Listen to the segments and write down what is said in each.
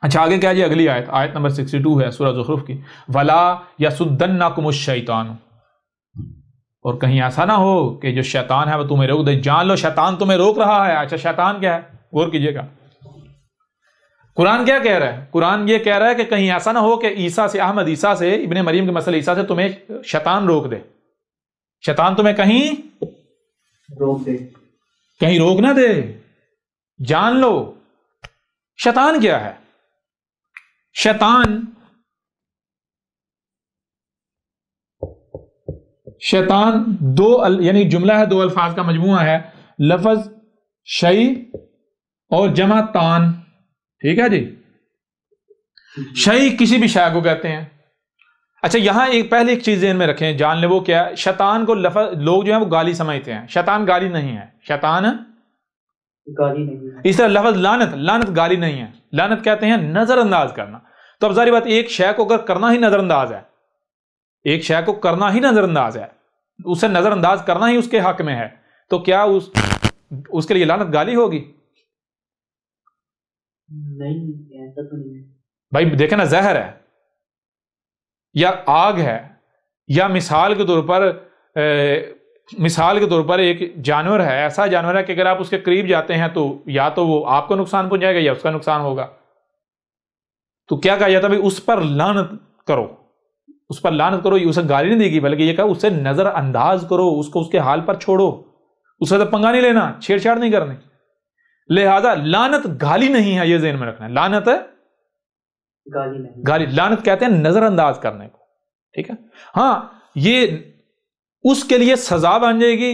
اچھا آگے کیا جی اگلی آیت، آیت نمبر 62 ہے سورہ زخرف کی، وَلَا يَسُدَّنَّكُمُ الشَّيْطَانُ، اور کہیں ایسا نہ ہو کہ جو شیطان ہے وہ تمہیں روک دے. جان لو شیطان تمہیں روک رہا ہے. اچھا شیطان کیا ہے، غور کیجئے گا. قرآن کیا کہہ رہا ہے؟ قرآن یہ کہہ رہا ہے کہ کہیں ایسا نہ ہو کہ عیسیٰ سے، احمد عیسیٰ سے، ابن مریم کے مسئلہ عیسیٰ سے تمہیں شیطان روک دے. شیطان تمہیں کہیں روک دے، کہیں روک نہ دے. جان لو شیطان کیا ہے. شیطان دو یعنی جملہ ہے، دو الفاظ کا مجموعہ ہے، لفظ شیء اور جمع تان. ٹھیک ہے جی. شیء کسی بھی شے کو کہتے ہیں. اچھا یہاں پہلے ایک چیز ذہن میں رکھیں، جان لیں وہ کیا ہے. شیطان کو لوگ جو ہیں وہ گالی سمجھتے ہیں. شیطان گالی نہیں ہے. شیطان گالی نہیں ہے. اس طرح لفظ لعنت گالی نہیں ہے. لعنت کہتے ہیں نظر انداز کرنا. تو اب ظاہر بات ایک شے کو اگر کرنا ہی نظر انداز ہے، ایک شے کو کرنا ہی نظر انداز ہے، اسے نظر انداز کرنا ہی اس کے حق میں ہے، تو کیا اس کے لیے لعنت گالی ہوگی؟ نہیں، ایسا تو نہیں ہے بھائی. دیکھیں نا، زہر ہے یا آگ ہے، یا مثال کے طور پر ایک جانور ہے، ایسا جانور ہے کہ اگر آپ اس کے قریب جاتے ہیں تو یا تو وہ آپ کو نقصان پہنچائے گا یا اس کا نقصان ہوگا. تو کیا کہا جاتا ہے بھائی اس پر لعنت کرو، اس پر لعنت کرو. یہ اسے گالی نہیں دے گی بلکہ یہ کہا اسے نظر انداز کرو، اس کو اس کے حال پر چھوڑو، اسے تو پنگا نہیں لینا، چھیڑ چھاڑ نہیں کرنی. لہذا لعنت گالی نہیں ہے، یہ ذہن میں رکھنا ہے. لعنت گالی نہیں، گالی لعنت کہتے ہیں نظر انداز کرنے کو. ٹھیک ہے. ہاں یہ اس کے لیے سزا بن جائے گی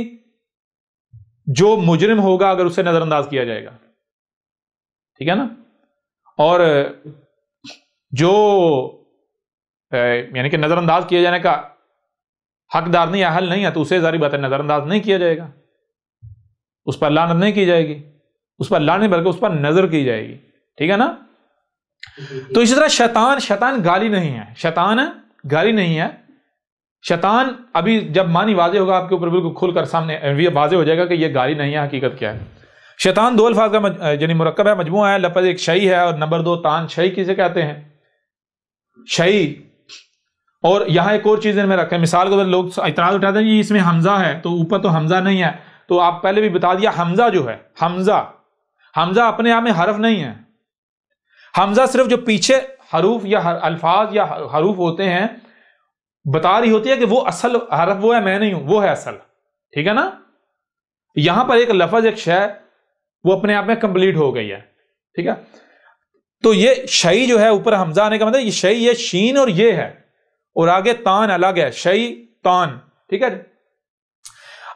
جو مجرم ہوگا اگر اسے نظر انداز کیا جائے گا. ٹھیک ہے نا. اور جو یعنی کہ نظر انداز کیے جانے کا حقدار نہیں، اہل نہیں ہے، تو اسے ظاہر بات ہے نظر انداز نہیں کیا جائے گا، اس پر لعنت نہیں کی جائے گی، اس پر لعنت بلکہ اس پر نظر کی جائے گی. ٹھیک ہے نا. تو اسی طرح شیطان گالی نہیں ہے. شیطان گالی نہیں ہے. شیطان ابھی جب معنی واضح ہوگا آپ کے اوپر بالکل کھل کر سامنے واضح ہو جائے گا کہ یہ گالی نہیں ہے، حقیقت کیا ہے. شیطان دو الفاظ کا یعنی مرکب ہے، مجموعہ ہے. لفظ ایک شیء ہے اور نمبر 2 تان. شیء کسے کہتے ہیں؟ شیء. اور یہاں ایک اور چیز میں رکھیں، مثال کے طور لوگ اعتراض اٹھاتے ہیں کہ اس میں حمزہ ہے، تو اوپر تو حمزہ نہیں ہے. تو آپ پہلے بھی بتا دیا، حمزہ جو ہے، حمزہ اپنے آپ میں حرف نہیں ہے. حمزہ صرف جو پیچھے حروف یا الفاظ یا حروف ہوتے ہیں بتا رہی ہوتی ہے کہ وہ اصل حرف وہ ہے، میں نہیں ہوں، وہ ہے اصل. ٹھیک ہے نا. یہاں پر ایک لفظ ایک شے وہ اپنے آپ میں کمپلیٹ ہو گئی ہے. ٹھیک ہے. تو یہ شیء جو ہے اوپر حمزہ آنے کا مطلب یہ شیء، یہ شین اور یہ ہے، اور آگے تان الگ ہے، شیطان. ٹھیک ہے.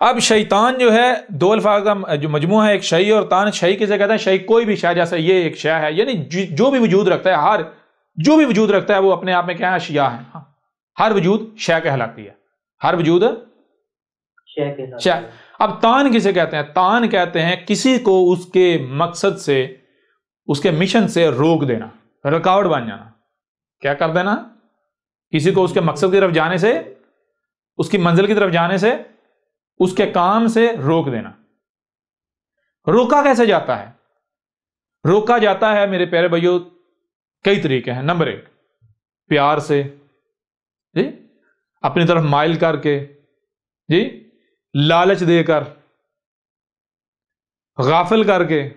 اب شیطان جو ہے دو الفاظ کا جو مجموعہ ہے، ایک شیء اور تان. شیء کسے کہتے ہیں؟ شیء کوئی بھی شے، جیسے یہ ایک شے ہے، یعنی جو بھی وجود رکھتا ہے، جو بھی وجود رکھتا ہے وہ اپنے آپ میں کیا ہے؟ اشیاء ہے. ہر وجود شے کہلاتی ہے، ہر وجود شے کہلاتی ہے. اب تان کسے کہتے ہیں؟ تان کہتے ہیں کسی کو اس کے مقصد سے، اس کے مشن سے روک دینا، رکاوٹ بن جانا. کیا کر دینا؟ کسی کو اس کے مقصد کی طرف جانے سے، اس کی منزل کی طرف جانے سے، اس کے کام سے روک دینا. روکا کیسے جاتا ہے؟ روکا جاتا ہے میرے پیارے بھائیو کئی طریقے ہیں. نمبر 1 پیار سے، جی، اپنی طرف مائل کر کے، جی، لالچ دے کر، غافل کر کے،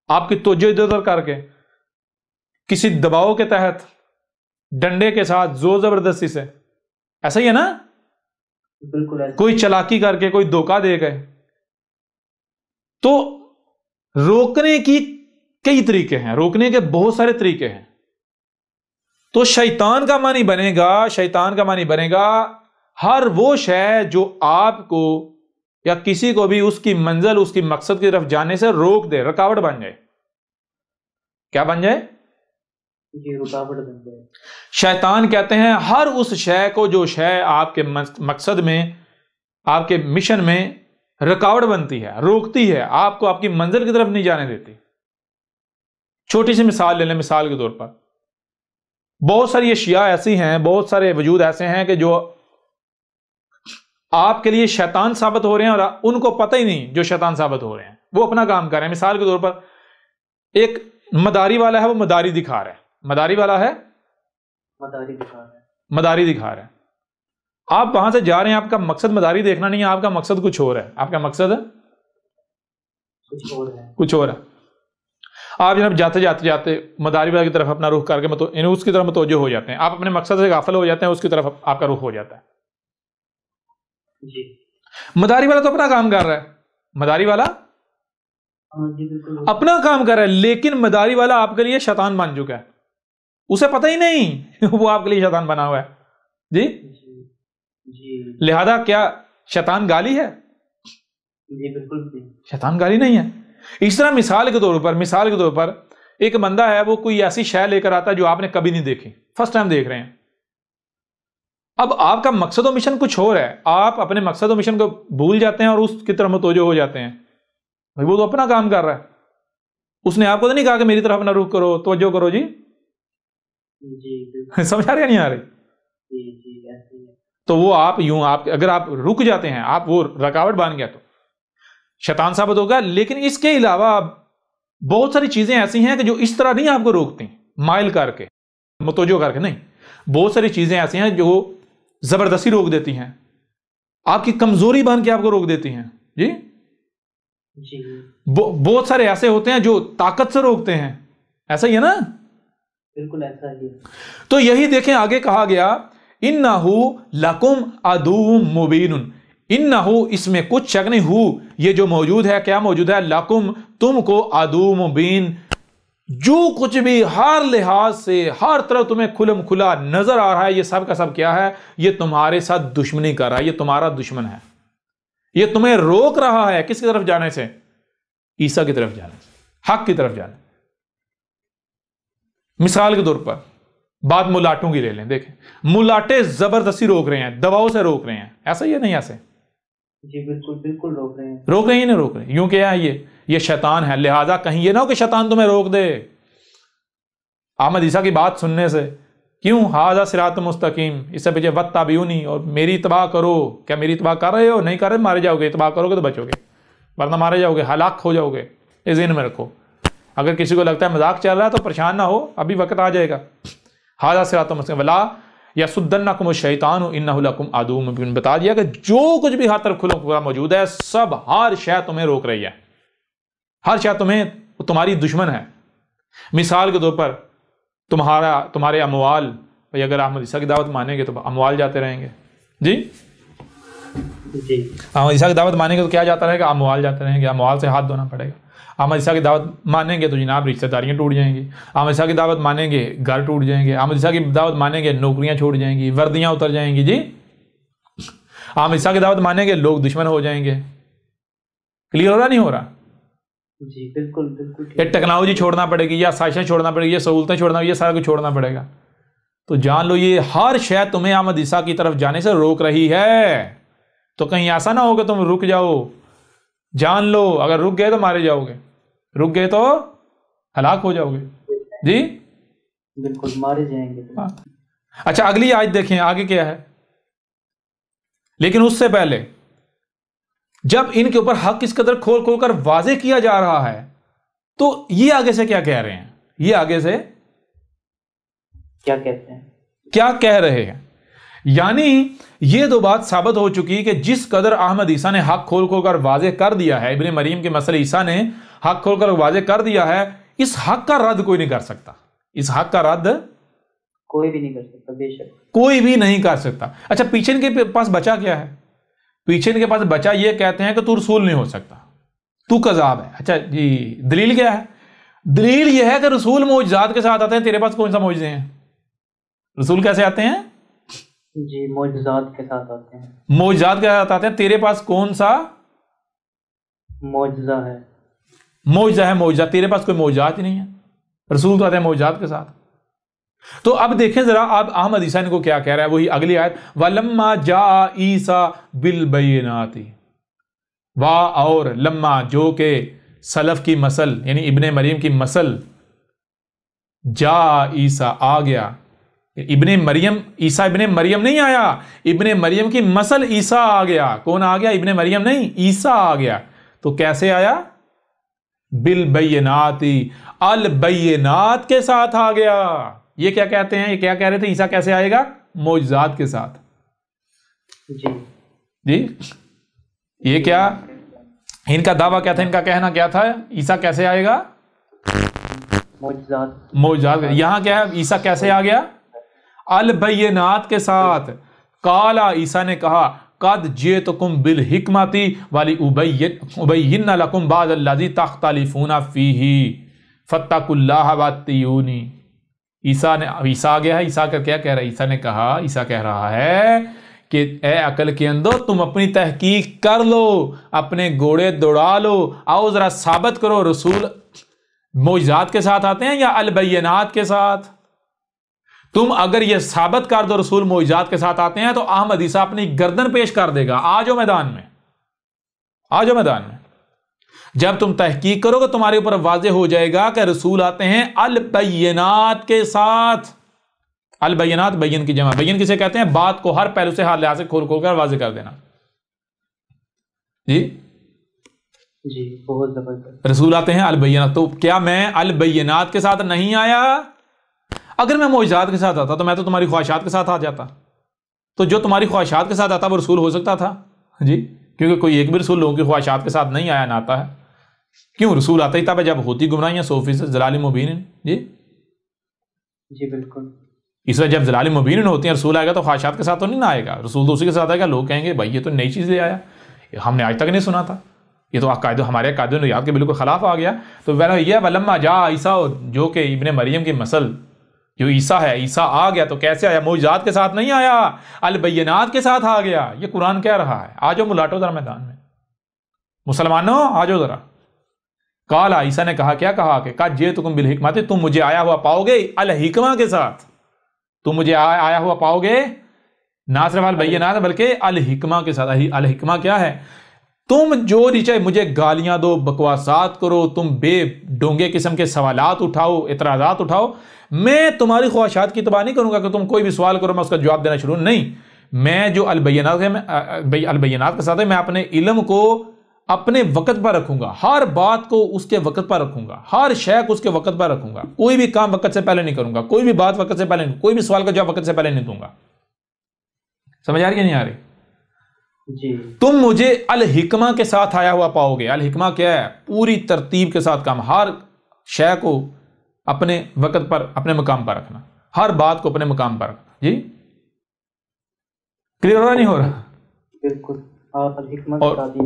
آپ کی توجہ ادھر ادھر کر کے، کسی دباؤ کے تحت، ڈنڈے کے ساتھ، زور زبردستی سے. ایسا ہی ہے نا. بالکل ایسا. کوئی چلاکی کر کے، کوئی دھوکہ دے گئے. تو روکنے کی کئی طریقے ہیں، روکنے کے بہت سارے طریقے ہیں. تو شیطان کا معنی بنے گا ہر وہ شے جو آپ کو یا کسی کو بھی اس کی منزل، اس کی مقصد کی طرف جانے سے روک دے، رکاوٹ بن جائے. کیا بن جائے؟ جی، رکاوٹ بن جائے. شیطان کہتے ہیں ہر اس شے کو جو شے آپ کے مقصد میں، آپ کے مشن میں رکاوٹ بنتی ہے، روکتی ہے، آپ کو آپ کی منزل کی طرف نہیں جانے دیتی. چھوٹی سی مثال لے لیں. مثال کے طور پر بہت ساری اشیاء ایسی ہیں، بہت سارے وجود ایسے ہیں کہ جو آپ کے لیے شیطان ثابت ہو رہے ہیں اور ان کو پتہ ہی نہیں جو شیطان ثابت ہو رہے ہیں، وہ اپنا کام کر رہے ہیں. مثال کے طور پر ایک مداری والا ہے وہ مداری دکھا رہا ہے، مداری والا ہے مداری دکھا رہا ہے، مداری دکھا رہا ہے. آپ وہاں سے جا رہے ہیں، آپ کا مقصد مداری دیکھنا نہیں ہے، آپ کا مقصد کچھ اور ہے. آپ کا مقصد کچھ اور ہے. کچھ اور ہے. آپ جناب جاتے جاتے جاتے مداری والا کی طرف اپنا رخ کر کے اس کی طرف متوجہ ہو جاتے ہیں، آپ اپنے مقصد سے غافل ہو جاتے ہیں، اس کی طرف آپ کا رخ ہو جاتا ہے. جی مداری والا تو اپنا کام کر رہا ہے، مداری والا جی بالکل اپنا کام کر رہا ہے، لیکن مداری والا آپ کے لیے شیطان بن چکا ہے، اسے پتہ ہی نہیں وہ آپ کے لیے شیطان بنا ہوا ہے. جی جی لہذا کیا شیطان گالی ہے؟ جی بالکل بھی شیطان گالی نہیں ہے. اس طرح مثال کے طور پر ایک بندہ ہے، وہ کوئی ایسی شے لے کر آتا ہے جو آپ نے کبھی نہیں دیکھی، فرسٹ ٹائم دیکھ رہے ہیں. اب آپ کا مقصد و مشن کچھ اور ہے، آپ اپنے مقصد و مشن کو بھول جاتے ہیں اور اس کی طرف متوجہ ہو جاتے ہیں. وہ تو اپنا کام کر رہا ہے، اس نے آپ کو تو نہیں کہا کہ میری طرف اپنا رخ کرو، توجہ کرو. جی جی سمجھ آ رہی ہے نہیں آ رہی؟ جی ایسے ہی ہے. تو وہ اگر آپ رک جاتے ہیں، آپ وہ رکاوٹ بن گیا تو شیطان ثابت ہوگا. لیکن اس کے علاوہ بہت ساری چیزیں ایسی ہیں کہ جو اس طرح نہیں آپ کو روکتی مائل کر کے، متوجہ کر کے نہیں. بہت ساری چیزیں ایسی ہیں جو زبردستی روک دیتی ہیں، آپ کی کمزوری بن کے آپ کو روک دیتی ہیں. جی جی بہت سارے ایسے ہوتے ہیں جو طاقت سے روکتے ہیں، ایسا ہی ہے نا؟ بالکل ایسا ہی ہے. تو یہی دیکھیں آگے کہا گیا انہو لکم عدو مبین. انہو اس میں کچھ شک نہیں، ہو یہ جو موجود ہے، کیا موجود ہے؟ لکم تم کو عدو مبین، جو کچھ بھی ہر لحاظ سے ہر طرف تمہیں کھلم کھلا نظر آ رہا ہے، یہ سب کا سب کیا ہے؟ یہ تمہارے ساتھ دشمنی کر رہا ہے، یہ تمہارا دشمن ہے، یہ تمہیں روک رہا ہے کس کی طرف جانے سے؟ عیسیٰ کی طرف جانے سے، حق کی طرف جانے. مثال کے طور پر بات ملاٹوں کی لے لیں، دیکھیں ملاٹے زبردستی روک رہے ہیں، دباؤ سے روک رہے ہیں، ایسا ہی ہے نہیں؟ ایسے جی بالکل روک رہے ہیں. روک رہے ہیں نہیں روک رہے ہیں؟ یوں کہ یہ شیطان ہے، لہذا کہیں یہ نہ ہو کہ شیطان تمہیں روک دے احمد عیسیٰ کی بات سننے سے. کیوں؟ ھذا صراط مستقیم، اس سے پیچھے واتبعونی، اور میری اتباع کرو. کیا میری اتباع کر رہے ہو؟ نہیں کر رہے مارے جاؤ گے. اتباع کرو گے تو بچو گے، ورنہ مارے جاؤ گے، ہلاک ہو جاؤ گے. یہ ذہن میں رکھو. اگر کسی کو لگتا ہے مذاق چل رہا ہے تو پریشان نہ ہو، ابھی وقت آ جائے گا. ھذا صراط مستقیم ولا یصدنکم الشیطان انہ لکم عدو مبین. بتا دیا کہ جو کچھ بھی ہر طرف کھلا موجود ہے، سب ہر شے تمہیں روک رہی ہے، ہر شے تمہاری دشمن ہے. مثال کے طور پر تمہارے اموال، بھئی اگر احمد عیسیٰ کی دعوت مانیں گے تو اموال جاتے رہیں گے. جی احمد عیسیٰ کی دعوت مانیں گے تو کیا جاتا رہے گا؟ اموال جاتے رہیں گے، اموال سے ہاتھ دھونا پڑے گا. احمد عیسیٰ کی دعوت مانیں گے تو جناب رشتہ داریاں ٹوٹ جائیں گی. احمد عیسیٰ کی دعوت مانیں گے گھر ٹوٹ جائیں گے. احمد عیسیٰ کی دعوت مانیں گے نوکریاں چھوٹ جائیں گی، وردیاں اتر جائیں گی. جی احمد عیسیٰ کی دعوت مانیں گے لوگ دشمن ہو جائیں گے. کلیئر ہو رہا نہیں ہو رہا؟ جی بالکل یہ ٹیکنالوجی چھوڑنا پڑے گی، یا سائشیں چھوڑنا پڑے گی، یہ سہولتیں چھوڑنا، یہ سارا کچھ چھوڑنا پڑے گا. تو جان لو یہ ہر شے تمہیں احمد عیسیٰ کی طرف جانے سے روک رہی ہے. تو کہیں ایسا نہ ہو کہ تم رک جاؤ. جان لو اگر رک گئے تو مارے جاؤ گے، رک گئے تو ہلاک ہو جاؤ گے. جی بالکل مارے جائیں گے. اچھا اگلی آیت دیکھیں آگے کیا ہے. لیکن اس سے پہلے جب ان کے اوپر حق اس قدر کھول کھول کر واضح کیا جا رہا ہے تو یہ آگے سے کیا کہہ رہے ہیں؟ یہ آگے سے کیا کہتے ہیں؟ کیا کہہ رہے ہیں؟ یعنی یہ دو بات ثابت ہو چکی کہ جس قدر احمد عیسیٰ نے حق کھول کھول کر واضح کر دیا ہے، ابن مریم کے مسئلے عیسیٰ نے حق کھول کر واضح کر دیا ہے، اس حق کا رد کوئی نہیں کر سکتا. اس حق کا رد کوئی بھی نہیں کر سکتا، بے شک کوئی بھی نہیں کر سکتا. اچھا پیچھے ان کے پاس بچا کیا ہے؟ پیچھے ان کے پاس بچا یہ کہتے ہیں کہ تو رسول نہیں ہو سکتا، تو کذاب ہے. اچھا جی دلیل کیا ہے؟ دلیل یہ ہے کہ رسول معجزات کے ساتھ آتے ہیں، تیرے پاس کون سا معجزے ہیں؟ رسول کیسے آتے ہیں؟ جی معجزات کے ساتھ آتے ہیں. معجزات کے ساتھ آتے ہیں، تیرے پاس کون سا معجزہ ہے؟ معجزہ ہے. معجزہ تیرے پاس کوئی معجزات ہی نہیں ہے، رسول تو آتے ہیں معجزات کے ساتھ. تو اب دیکھیں ذرا اب احمد عیسیٰ کو کیا کہہ رہا ہے، وہی اگلی آیت وَلَمَّا جَاءَ عِيسَى بِالْبَيِّنَاتِ. اور لما جو کہ سلف کی مسل یعنی ابن مریم کی مسل، جا عیسیٰ آ گیا. ابن مریم عیسیٰ ابن مریم نہیں آیا، ابن مریم کی مسل عیسیٰ آ گیا. کون آ گیا؟ ابن مریم نہیں، عیسیٰ آ گیا. تو کیسے آیا؟ بالبیناتی، البینات کے ساتھ آ گیا. یہ کیا کہتے ہیں، یہ کیا کہہ رہے تھے عیسیٰ کیسے آئے گا؟ معجزات کے ساتھ. جی یہ کیا ان کا دعویٰ کیا تھا، ان کا کہنا کیا تھا، عیسیٰ کیسے آئے گا؟ معجزات. یہاں کیا ہے، عیسیٰ کیسے آ گیا؟ البینات کے ساتھ. قالا، عیسیٰ نے کہا، قد جئتکم بالحکمۃ ولابین لکم بعض الذی تختلفون فیہ فاتقوا اللہ واتقون. عیسیٰ آ گیا ہے. عیسیٰ کا کیا کہہ رہا ہے؟ عیسیٰ نے کہا، عیسیٰ کہہ رہا ہے کہ اے عقل کے اندر تم اپنی تحقیق کر لو، اپنے گھوڑے دوڑا لو، آؤ ذرا ثابت کرو رسول معجزات کے ساتھ آتے ہیں یا البینات کے ساتھ. تم اگر یہ ثابت کر دو رسول معجزات کے ساتھ آتے ہیں تو احمد عیسیٰ اپنی گردن پیش کر دے گا. آ جاؤ میدان میں، آ جاؤ میدان میں. جب تم تحقیق کرو گے تمہارے اوپر واضح ہو جائے گا کہ رسول آتے ہیں البینات کے ساتھ. البینات بین کی جمع. بین کسے کہتے ہیں؟ بات کو ہر پہلو سے، ہر لحاظ سے کھول کھول کر واضح کر دینا. جی بہت زبردست. رسول آتے ہیں البینات. تو کیا میں البینات کے ساتھ نہیں آیا؟ اگر میں معجزات کے ساتھ آتا تو میں تو تمہاری خواہشات کے ساتھ آ جاتا. تو جو تمہاری خواہشات کے ساتھ آتا وہ رسول ہو سکتا تھا؟ جی کیونکہ کوئی ایک بھی رسول لوگوں کی خواہشات کے ساتھ نہیں آیا، نہ آتا ہے. کیوں؟ رسول آتا ہی تب جب ہوتی گمراہیاں 100% ضلال مبین. جی بالکل. اس وجہ جب ضلال مبین ہوتی ہیں رسول آئے گا تو خواہشات کے ساتھ تو نہیں نہ آئے گا. رسول تو اسی کے ساتھ آئے گا. لوگ کہیں گے بھائی یہ تو نئی چیز لے آیا، ہم نے آج تک نہیں سنا تھا، یہ تو ہمارے عقائد و نظریات کے بالکل خلاف آ گیا. تو یہ ولما جاء عیسیٰ، جو کہ ابن مریم کی مسل جو عیسیٰ ہے، عیسیٰ آ گیا تو کیسے آیا؟ معجزات کے ساتھ نہیں آیا، البینات کے ساتھ آ گیا. یہ قرآن کہہ رہا ہے. آ جاؤ ملاٹو ذرا میدان میں، مسلمانوں آ جاؤ ذرا. قال، عیسیٰ نے کہا، کیا کہا کہ قد جئتکم بالحکمۃ، تم مجھے آیا ہوا پاؤ گے الحکمہ کے ساتھ. تم مجھے آیا ہوا پاؤ گے نہ صرف البینات بلکہ الحکمہ کے ساتھ. الحکمہ کیا ہے؟ تم جو نیچے مجھے گالیاں دو، بکواسات کرو، تم بے ڈونگے قسم کے سوالات اٹھاؤ، اعتراضات اٹھاؤ، میں تمہاری خواہشات کی تباہ نہیں کروں گا کہ تم کوئی بھی سوال کرو میں اس کا جواب دینا شروع نہیں. میں جو البینات ہے، البینات کے ساتھ ہے، میں اپنے علم کو اپنے وقت پر رکھوں گا، ہر بات کو اس کے وقت پر رکھوں گا، ہر شے کو اس کے وقت پر رکھوں گا. کوئی بھی کام وقت سے پہلے نہیں کروں گا، کوئی بھی بات وقت سے پہلے نہیں، کوئی بھی سوال کا جواب وقت سے پہلے نہیں دوں گا. سمجھ آ رہی ہے نہیں آ رہی؟ جی. تم مجھے الحکمہ کے ساتھ آیا ہوا پاؤ گے. الحکمہ کیا ہے؟ پوری ترتیب کے ساتھ کام، ہر شے کو اپنے وقت پر اپنے مقام پر رکھنا، ہر بات کو اپنے مقام پر رکھنا. جی کلیئر ہو رہا نہیں ہو رہا؟ بالکل.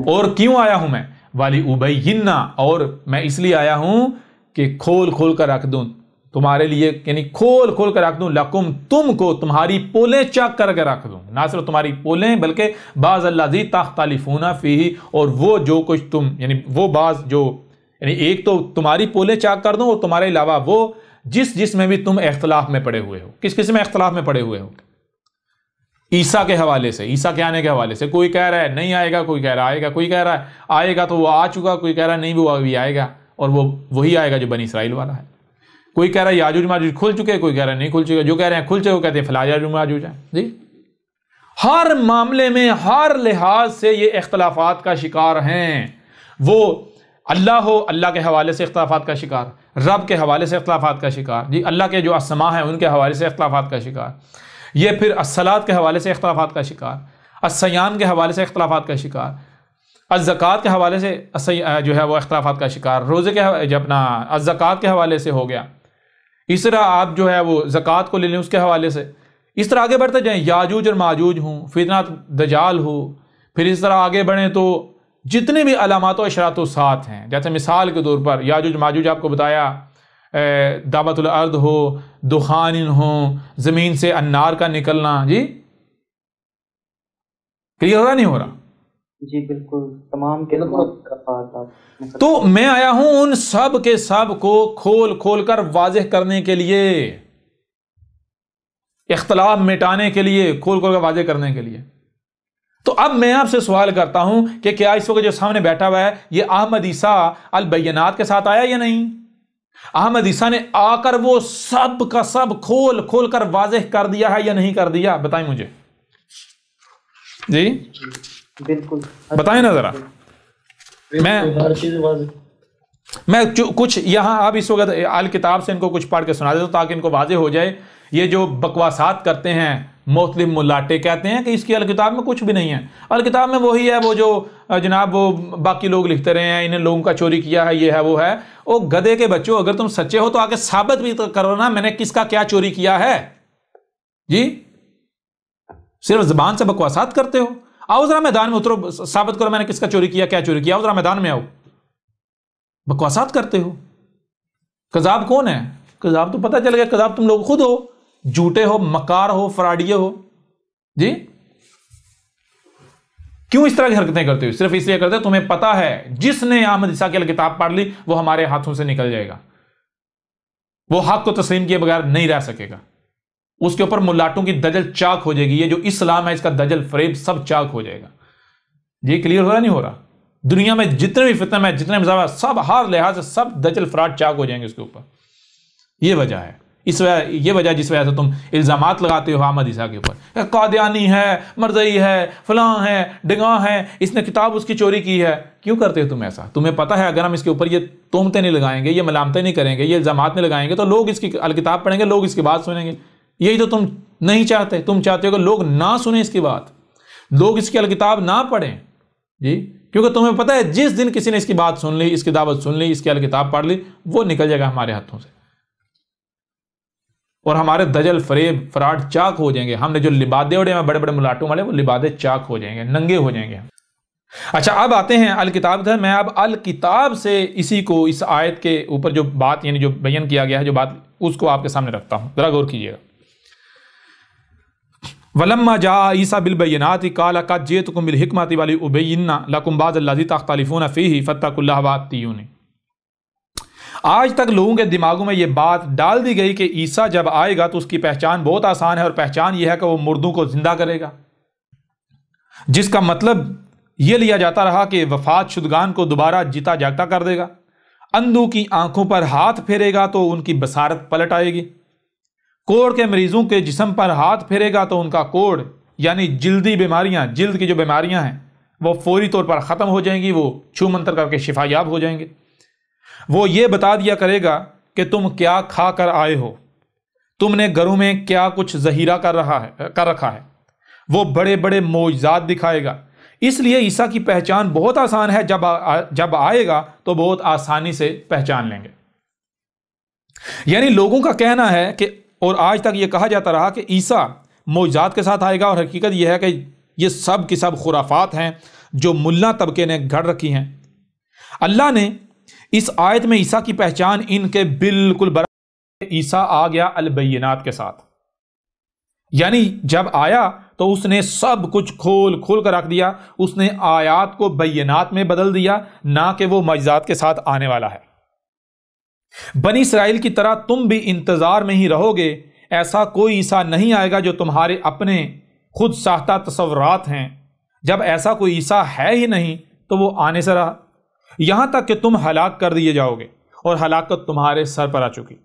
اور کیوں آیا ہوں میں؟ والی ابین، اور میں اس لیے آیا ہوں کہ کھول کھول کر رکھ دوں تمہارے لیے، یعنی کھول کھول کر رکھ دوں لکم، تم کو، تمہاری پولیں چک کر کے رکھ دوں. نہ صرف تمہاری پولیں بلکہ بعض الذی تختلفون فیہ، اور وہ جو کچھ تم، یعنی وہ بعض جو، یعنی ایک تو تمہاری پولیں چاک کر دوں، اور تمہارے علاوہ وہ جس میں بھی تم اختلاف میں پڑے ہوئے ہو. کس میں اختلاف میں پڑے ہوئے ہو؟ عیسیٰ کے حوالے سے، عیسیٰ کے آنے کے حوالے سے. کوئی کہہ رہا ہے نہیں آئے گا، کوئی کہہ رہا ہے آئے گا، کوئی کہہ رہا ہے آئے گا تو وہ آ چکا، کوئی کہہ رہا ہے نہیں وہ ابھی آئے گا اور وہ وہی آئے گا جو بنی اسرائیل والا ہے. کوئی کہہ رہا ہے یاجوج ماجوج کھل چکے، کوئی کہہ رہا ہے نہیں کھل چکے. جو کہہ رہے ہیں کھل چکے وہ کہتے ہیں فلاں یاجوج ماجوج ہیں. جی ہر معاملے میں ہر لحاظ سے یہ اختلافات کا شکار ہیں. وہ اللہ ہو، اللہ کے حوالے سے اختلافات کا شکار، رب کے حوالے سے اختلافات کا شکار. جی اللہ کے جو اسماء ہیں ان کے حوالے سے اختلافات کا شکار. یہ پھر الصلاۃ کے حوالے سے اختلافات کا شکار، الصیام کے حوالے سے اختلافات کا شکار، الزکوٰۃ کے حوالے سے جو ہے وہ اختلافات کا شکار، روزے کے جو اپنا الزکوٰۃ کے حوالے سے ہو گیا. اس طرح آپ جو ہے وہ زکوٰۃ کو لے لیں اس کے حوالے سے. اس طرح آگے بڑھتے جائیں، یاجوج اور ماجوج ہوں، فتنہ دجال ہو، پھر اس طرح آگے بڑھیں تو جتنے بھی علامات و اشراط و ساتھ ہیں، جیسے مثال کے طور پر یاجوج ماجوج آپ کو بتایا، دعوت الارض ہو، دخان ہو، زمین سے انار کا نکلنا. جی کلیئر ہو رہا نہیں ہو رہا؟ جی بالکل. تمام کے تو میں آیا ہوں ان سب کے سب کو کھول کھول کر واضح کرنے کے لیے، اختلاف مٹانے کے لیے، کھول کھول کر واضح کرنے کے لیے. تو اب میں آپ سے سوال کرتا ہوں کہ کیا اس وقت جو سامنے بیٹھا ہوا ہے یہ احمد عیسیٰ البینات کے ساتھ آیا یا نہیں؟ احمد عیسیٰ نے آ کر وہ سب کا سب کھول کھول کر واضح کر دیا ہے یا نہیں کر دیا؟ بتائیں مجھے. جی بالکل بتائیں نا ذرا. میں میں کچھ یہاں اب اس وقت الکتاب سے ان کو کچھ پڑھ کے سنا دیتا ہوں تاکہ ان کو واضح ہو جائے. یہ جو بکواسات کرتے ہیں مختلف ملاٹے کہتے ہیں کہ اس کی الکتاب میں کچھ بھی نہیں ہے. الکتاب میں وہی ہے وہ جو جناب وہ باقی لوگ لکھتے رہے ہیں انہیں لوگوں کا چوری کیا ہے، یہ ہے وہ ہے. او گدھے کے بچوں، اگر تم سچے ہو تو آگے ثابت بھی کرو نا میں نے کس کا کیا چوری کیا ہے. جی صرف زبان سے بکواسات کرتے ہو. آؤ ذرا میدان میں اترو، ثابت کرو میں نے کس کا چوری کیا، کیا چوری کیا. آؤ ذرا میدان میں آؤ. بکواسات کرتے ہو. کذاب کون ہے؟ کذاب تو پتہ چل گیا، کذاب تم لوگ خود ہو، جھوٹے ہو، مکار ہو، فراڈیے ہو. جی کیوں اس طرح کی حرکتیں کرتے ہو؟ صرف اس لیے کرتے ہو تمہیں پتا ہے جس نے احمد عیسیٰ کی کتاب پڑھ لی وہ ہمارے ہاتھوں سے نکل جائے گا، وہ حق کو تسلیم کیے بغیر نہیں رہ سکے گا. اس کے اوپر ملاٹوں کی دجل چاک ہو جائے گی. یہ جو اسلام ہے اس کا دجل فریب سب چاک ہو جائے گا. یہ کلیئر ہو رہا نہیں ہو رہا؟ دنیا میں جتنے بھی فتنہ میں جتنے مذاہب سب ہر لحاظ سے سب دجل فراڈ چاک ہو جائیں گے اس کے اوپر. یہ وجہ ہے، یہ وجہ جس وجہ سے تم الزامات لگاتے ہو احمد عیسیٰ کے اوپر، قادیانی ہے، مرزئی ہے، فلاں ہے، ڈگاں ہے، اس نے کتاب اس کی چوری کی ہے. کیوں کرتے ہو تم ایسا؟ تمہیں پتہ ہے اگر ہم اس کے اوپر یہ تہمتیں نہیں لگائیں گے، یہ ملامتیں نہیں کریں گے، یہ الزامات نہیں لگائیں گے تو لوگ اس کی الکتاب پڑھیں گے، لوگ اس کی بات سنیں گے. یہی تو تم نہیں چاہتے. تم چاہتے ہو کہ لوگ نہ سنیں اس کی بات، لوگ اس کی الکتاب نہ پڑھیں. جی کیونکہ تمہیں پتہ ہے جس دن کسی نے اس کی بات سن لی، اس کی دعوت سن لی، اس کی الکتاب پڑھ لی، وہ نکل جائے گا ہمارے ہاتھوں سے اور ہمارے دجل فریب فراڈ چاک ہو جائیں گے. ہم نے جو لبادے اڑے ہیں بڑے بڑے ملاٹوں والے، وہ لبادے چاک ہو جائیں گے، ننگے ہو جائیں گے. اچھا اب آتے ہیں الکتاب سے. میں اب الکتاب سے اسی کو اس آیت کے اوپر جو بات یعنی جو بیان کیا گیا ہے جو بات اس کو آپ کے سامنے رکھتا ہوں، ذرا غور کیجیے گا. وَلَمَّا جَاءَ عِيسَىٰ بِالْبَيِّنَاتِ قَالَ قَدْ جِئْتُكُم بِالْحِكْمَةِ وَلِأُبَيِّنَ لَكُمْ بَعْضَ الَّذِي تَخْتَلِفُونَ فِيهِ فَاتَّقُوا اللَّهَ وَأَطِيعُونِ. آج تک لوگوں کے دماغوں میں یہ بات ڈال دی گئی کہ عیسیٰ جب آئے گا تو اس کی پہچان بہت آسان ہے، اور پہچان یہ ہے کہ وہ مردوں کو زندہ کرے گا، جس کا مطلب یہ لیا جاتا رہا کہ وفات شدگان کو دوبارہ جیتا جاگتا کر دے گا. اندھوں کی آنکھوں پر ہاتھ پھیرے گا تو ان کی بصارت پلٹ آئے گی. کوڑ کے مریضوں کے جسم پر ہاتھ پھیرے گا تو ان کا کوڑ یعنی جلدی بیماریاں، جلد کی جو بیماریاں ہیں وہ فوری طور پر ختم ہو جائیں گی، وہ چھو منتر کر کے شفا یاب ہو جائیں گے. وہ یہ بتا دیا کرے گا کہ تم کیا کھا کر آئے ہو، تم نے گھروں میں کیا کچھ ذخیرہ کر رکھا ہے. وہ بڑے بڑے معجزات دکھائے گا. اس لیے عیسیٰ کی پہچان بہت آسان ہے، جب آئے گا تو بہت آسانی سے پہچان لیں گے. یعنی لوگوں کا کہنا ہے کہ اور آج تک یہ کہا جاتا رہا کہ عیسیٰ معجزات کے ساتھ آئے گا، اور حقیقت یہ ہے کہ یہ سب کی سب خرافات ہیں جو ملا طبقے نے گھڑ رکھی ہیں. اللہ نے اس آیت میں عیسیٰ کی پہچان ان کے بالکل برابر، عیسیٰ آ گیا البینات کے ساتھ. یعنی جب آیا تو اس نے سب کچھ کھول کر رکھ دیا. اس نے آیات کو بینات میں بدل دیا، نہ کہ وہ معجزات کے ساتھ آنے والا ہے. بنی اسرائیل کی طرح تم بھی انتظار میں ہی رہو گے. ایسا کوئی عیسیٰ نہیں آئے گا جو تمہارے اپنے خود ساختہ تصورات ہیں. جب ایسا کوئی عیسیٰ ہے ہی نہیں تو وہ آنے سے رہا، یہاں تک کہ تم ہلاک کر دیے جاؤ گے اور ہلاکت تمہارے سر پر آ چکی.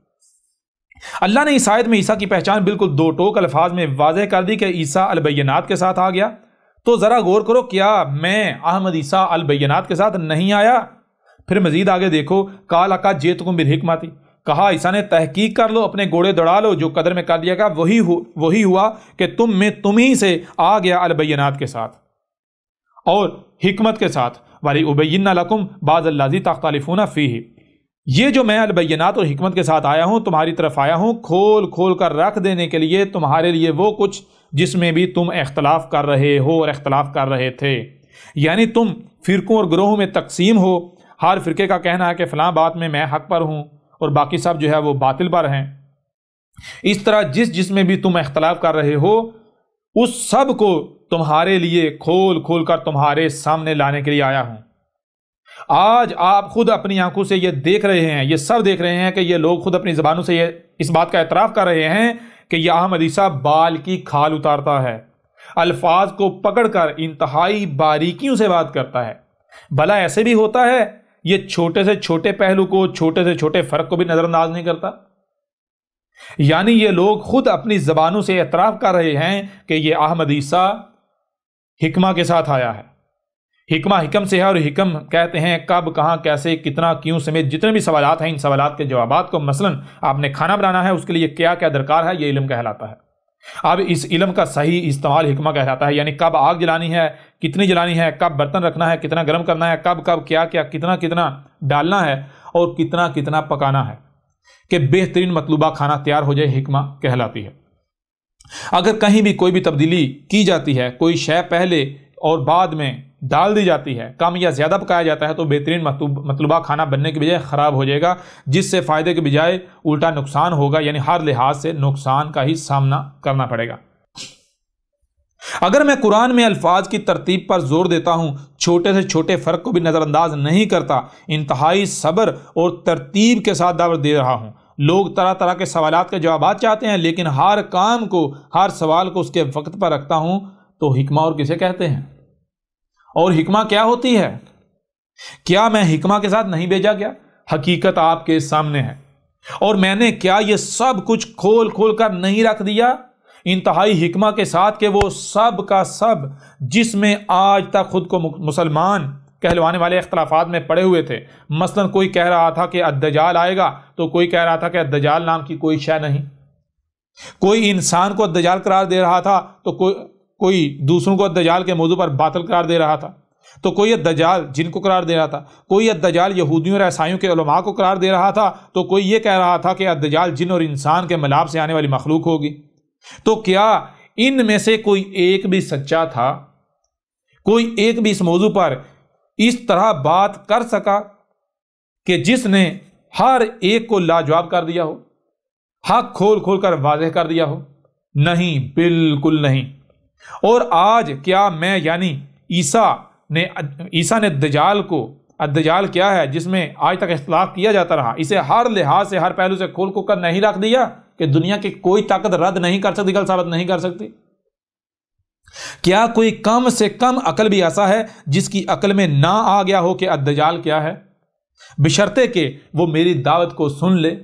اللہ نے اس آیت میں عیسیٰ کی پہچان بالکل دو ٹوک الفاظ میں واضح کر دی کہ عیسیٰ البینات کے ساتھ آ گیا. تو ذرا غور کرو، کیا میں احمد عیسیٰ البینات کے ساتھ نہیں آیا؟ پھر مزید آگے دیکھو، قال قد جئتکم بالحکمۃ، کہا عیسیٰ نے تحقیق کر لو، اپنے گھوڑے دوڑا لو، جو قدر میں کر دیا گا وہی ہوا کہ تم ہی سے آ گیا البینات کے ساتھ اور حکمت کے ساتھ. وَلِأُبَيِّنَّ لَكُمْ بَعْضَ الَّذِي تَخْتَلِفُونَ فِيهِ. یہ جو میں البینات اور حکمت کے ساتھ آیا ہوں، تمہاری طرف آیا ہوں کھول کر رکھ دینے کے لیے تمہارے لیے وہ کچھ جس میں بھی تم اختلاف کر رہے ہو اور اختلاف کر رہے تھے. یعنی تم فرقوں اور گروہوں میں تقسیم ہو. ہر فرقے کا کہنا ہے کہ فلاں بات میں حق پر ہوں اور باقی سب جو ہے وہ باطل پر ہیں. اس طرح جس میں بھی تم اختلاف کر رہے ہو اس سب کو تمہارے لیے کھول کر تمہارے سامنے لانے کے لیے آیا ہوں. آج آپ خود اپنی آنکھوں سے یہ دیکھ رہے ہیں، یہ سب دیکھ رہے ہیں کہ یہ لوگ خود اپنی زبانوں سے اس بات کا اعتراف کر رہے ہیں کہ یہ احمد عیسیٰ بال کی کھال اتارتا ہے، الفاظ کو پکڑ کر انتہائی باریکیوں سے بات کرتا ہے. بھلا ایسے بھی ہوتا ہے؟ یہ چھوٹے سے چھوٹے پہلو کو، چھوٹے سے چھوٹے فرق کو بھی نظر انداز نہیں کرتا. یعنی یہ لوگ خود اپنی زبانوں سے اعتراف کر رہے ہیں کہ یہ احمد عیسیٰ حکمہ کے ساتھ آیا ہے. حکمہ حکم سے ہے، اور حکم کہتے ہیں کب، کہاں، کیسے، کتنا، کیوں سمیت جتنے بھی سوالات ہیں، ان سوالات کے جوابات کو، مثلا آپ نے کھانا بنانا ہے، اس کے لیے کیا کیا درکار ہے، یہ علم کہلاتا ہے۔ اب اس علم کا صحیح استعمال حکمہ کہلاتا ہے، یعنی کب آگ جلانی ہے، کتنی جلانی ہے، کب برتن رکھنا ہے، کتنا گرم کرنا ہے، کب کب کیا کیا، کتنا کتنا ڈالنا ہے، اور کتنا کتنا پکانا ہے کہ بہترین مطلوبہ کھانا تیار ہو جائے، حکمہ کہلاتی ہے۔ اگر کہیں بھی کوئی بھی تبدیلی کی جاتی ہے، کوئی شے پہلے اور بعد میں ڈال دی جاتی ہے، کم یا زیادہ پکایا جاتا ہے، تو بہترین مطلوبہ کھانا بننے کے بجائے خراب ہو جائے گا، جس سے فائدے کے بجائے الٹا نقصان ہوگا، یعنی ہر لحاظ سے نقصان کا ہی سامنا کرنا پڑے گا۔ اگر میں قرآن میں الفاظ کی ترتیب پر زور دیتا ہوں، چھوٹے سے چھوٹے فرق کو بھی نظر انداز نہیں کرتا، انتہائی صبر اور ترتیب کے ساتھ دعوت دے رہا ہوں۔ لوگ طرح طرح کے سوالات کے جوابات چاہتے ہیں، لیکن ہر کام کو، ہر سوال کو اس کے وقت پر رکھتا ہوں، تو حکمہ اور کسے کہتے ہیں؟ اور حکمہ کیا ہوتی ہے؟ کیا میں حکمہ کے ساتھ نہیں بھیجا گیا؟ حقیقت آپ کے سامنے ہے، اور میں نے کیا یہ سب کچھ کھول کھول کر نہیں رکھ دیا انتہائی حکمہ کے ساتھ، کہ وہ سب کا سب جس میں آج تک خود کو مسلمان کہلوانے والے اختلافات میں پڑے ہوئے تھے۔ مثلا کوئی کہہ رہا تھا کہ الدجال آئے گا، تو کوئی کہہ رہا تھا کہ الدجال نام کی کوئی شے نہیں، کوئی انسان کو الدجال قرار دے رہا تھا، تو کوئی دوسروں کو الدجال کے موضوع پر باطل قرار دے رہا تھا، تو کوئی الدجال جن کو قرار دے رہا تھا، کوئی الدجال یہودیوں اور عیسائیوں کے علماء کو قرار دے رہا تھا، تو کوئی یہ کہہ رہا تھا کہ الدجال جن اور انسان کے ملاب سے آنے والی مخلوق ہوگی۔ تو کیا ان میں سے کوئی ایک بھی سچا تھا؟ کوئی ایک بھی اس موضوع پر اس طرح بات کر سکا کہ جس نے ہر ایک کو لاجواب کر دیا ہو، حق کھول کھول کر واضح کر دیا ہو؟ نہیں، بالکل نہیں۔ اور آج کیا میں یعنی عیسیٰ نے الدجال کیا ہے جس میں آج تک اختلاف کیا جاتا رہا، اسے ہر لحاظ سے، ہر پہلو سے کھول کھول کر نہیں رکھ دیا کہ دنیا کی کوئی طاقت رد نہیں کر سکتی، غلط ثابت نہیں کر سکتی؟ کیا کوئی کم سے کم عقل بھی ایسا ہے جس کی عقل میں نہ آ گیا ہو کہ الدجال کیا ہے، بشرطے کہ وہ میری دعوت کو سن لے؟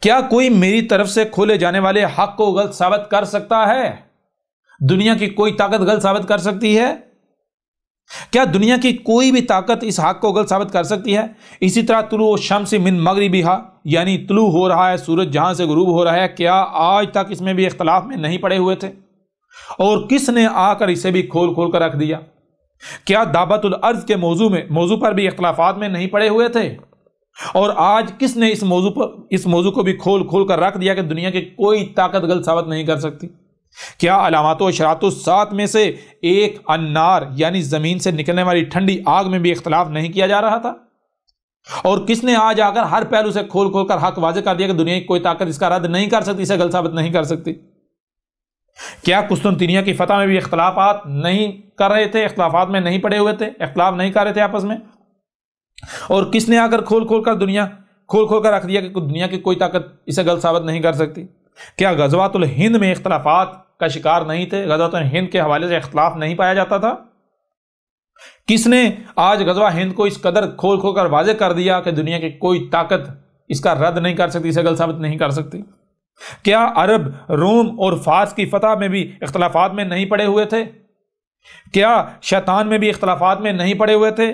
کیا کوئی میری طرف سے کھولے جانے والے حق کو غلط ثابت کر سکتا ہے؟ دنیا کی کوئی طاقت غلط ثابت کر سکتی ہے؟ کیا دنیا کی کوئی بھی طاقت اس حق کو غلط ثابت کر سکتی ہے؟ اسی طرح طلوع الشمس من مغربہا، یعنی طلوع ہو رہا ہے سورج جہاں سے غروب ہو رہا ہے، کیا آج تک اس میں بھی اختلاف میں نہیں پڑے ہوئے تھے؟ اور کس نے آ کر اسے بھی کھول کھول کر رکھ دیا؟ کیا دعوت الارض کے موضوع پر بھی اختلافات میں نہیں پڑے ہوئے تھے؟ اور آج کس نے اس موضوع کو بھی کھول کھول کر رکھ دیا کہ دنیا کی کوئی طاقت غلط ثابت نہیں کر سکتی؟ کیا علامات و اشارات الساعت میں سے ایک النار، یعنی زمین سے نکلنے والی ٹھنڈی آگ میں بھی اختلاف نہیں کیا جا رہا تھا؟ اور کس نے آج آ کر ہر پہلو سے کھول کھول کر حق واضح کر دیا کہ دنیا کی کوئی طاقت اس کا رد نہیں کر سکتی، اسے غلط ثابت نہیں کر سکتی؟ کیا قسطنطنیہ کی فتح میں بھی اختلافات نہیں کر رہے تھے، اختلافات میں نہیں پڑے ہوئے تھے، اختلاف نہیں کر رہے تھے آپس میں؟ اور کس نے آ کر کھول کھول کر رکھ دیا کہ دنیا کی کوئی طاقت اسے غلط ثابت نہیں کر سکتی؟ کیا غزوات الہند میں اختلافات کا شکار نہیں تھے؟ غزوات الہند کے حوالے سے اختلاف نہیں پایا جاتا تھا؟ کس نے آج غزوہ ہند کو اس قدر کھول کھول کر واضح کر دیا کہ دنیا کی کوئی طاقت اس کا رد نہیں کر سکتی، اسے غلط ثابت نہیں کر سکتی؟ کیا عرب، روم اور فارس کی فتح میں بھی اختلافات میں نہیں پڑے ہوئے تھے؟ کیا شیطان میں بھی اختلافات میں نہیں پڑے ہوئے تھے؟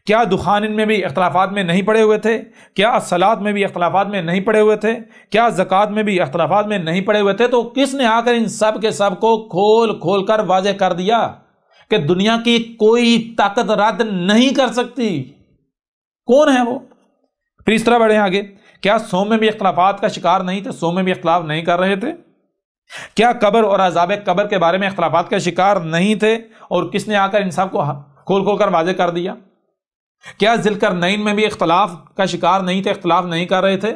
کیا دخان میں بھی اختلافات میں نہیں پڑے ہوئے تھے؟ کیا الصلاۃ میں بھی اختلافات میں نہیں پڑے ہوئے تھے؟ کیا زکوٰۃ میں بھی اختلافات میں نہیں پڑے ہوئے تھے؟ تو کس نے آ کر ان سب کے سب کو کھول کھول کر واضح کر دیا کہ دنیا کی کوئی طاقت رد نہیں کر سکتی؟ کون ہے وہ؟ پھر اس طرح بڑھیں آگے، کیا سوم میں بھی اختلافات کا شکار نہیں تھے؟ سوم میں بھی اختلاف نہیں کر رہے تھے؟ کیا قبر اور عذاب قبر کے بارے میں اختلافات کا شکار نہیں تھے؟ اور کس نے آ کر ان سب کو کھول کھول کر واضح کر دیا؟ کیا ذوالقرنین میں بھی اختلاف کا شکار نہیں تھے، اختلاف نہیں کر رہے تھے؟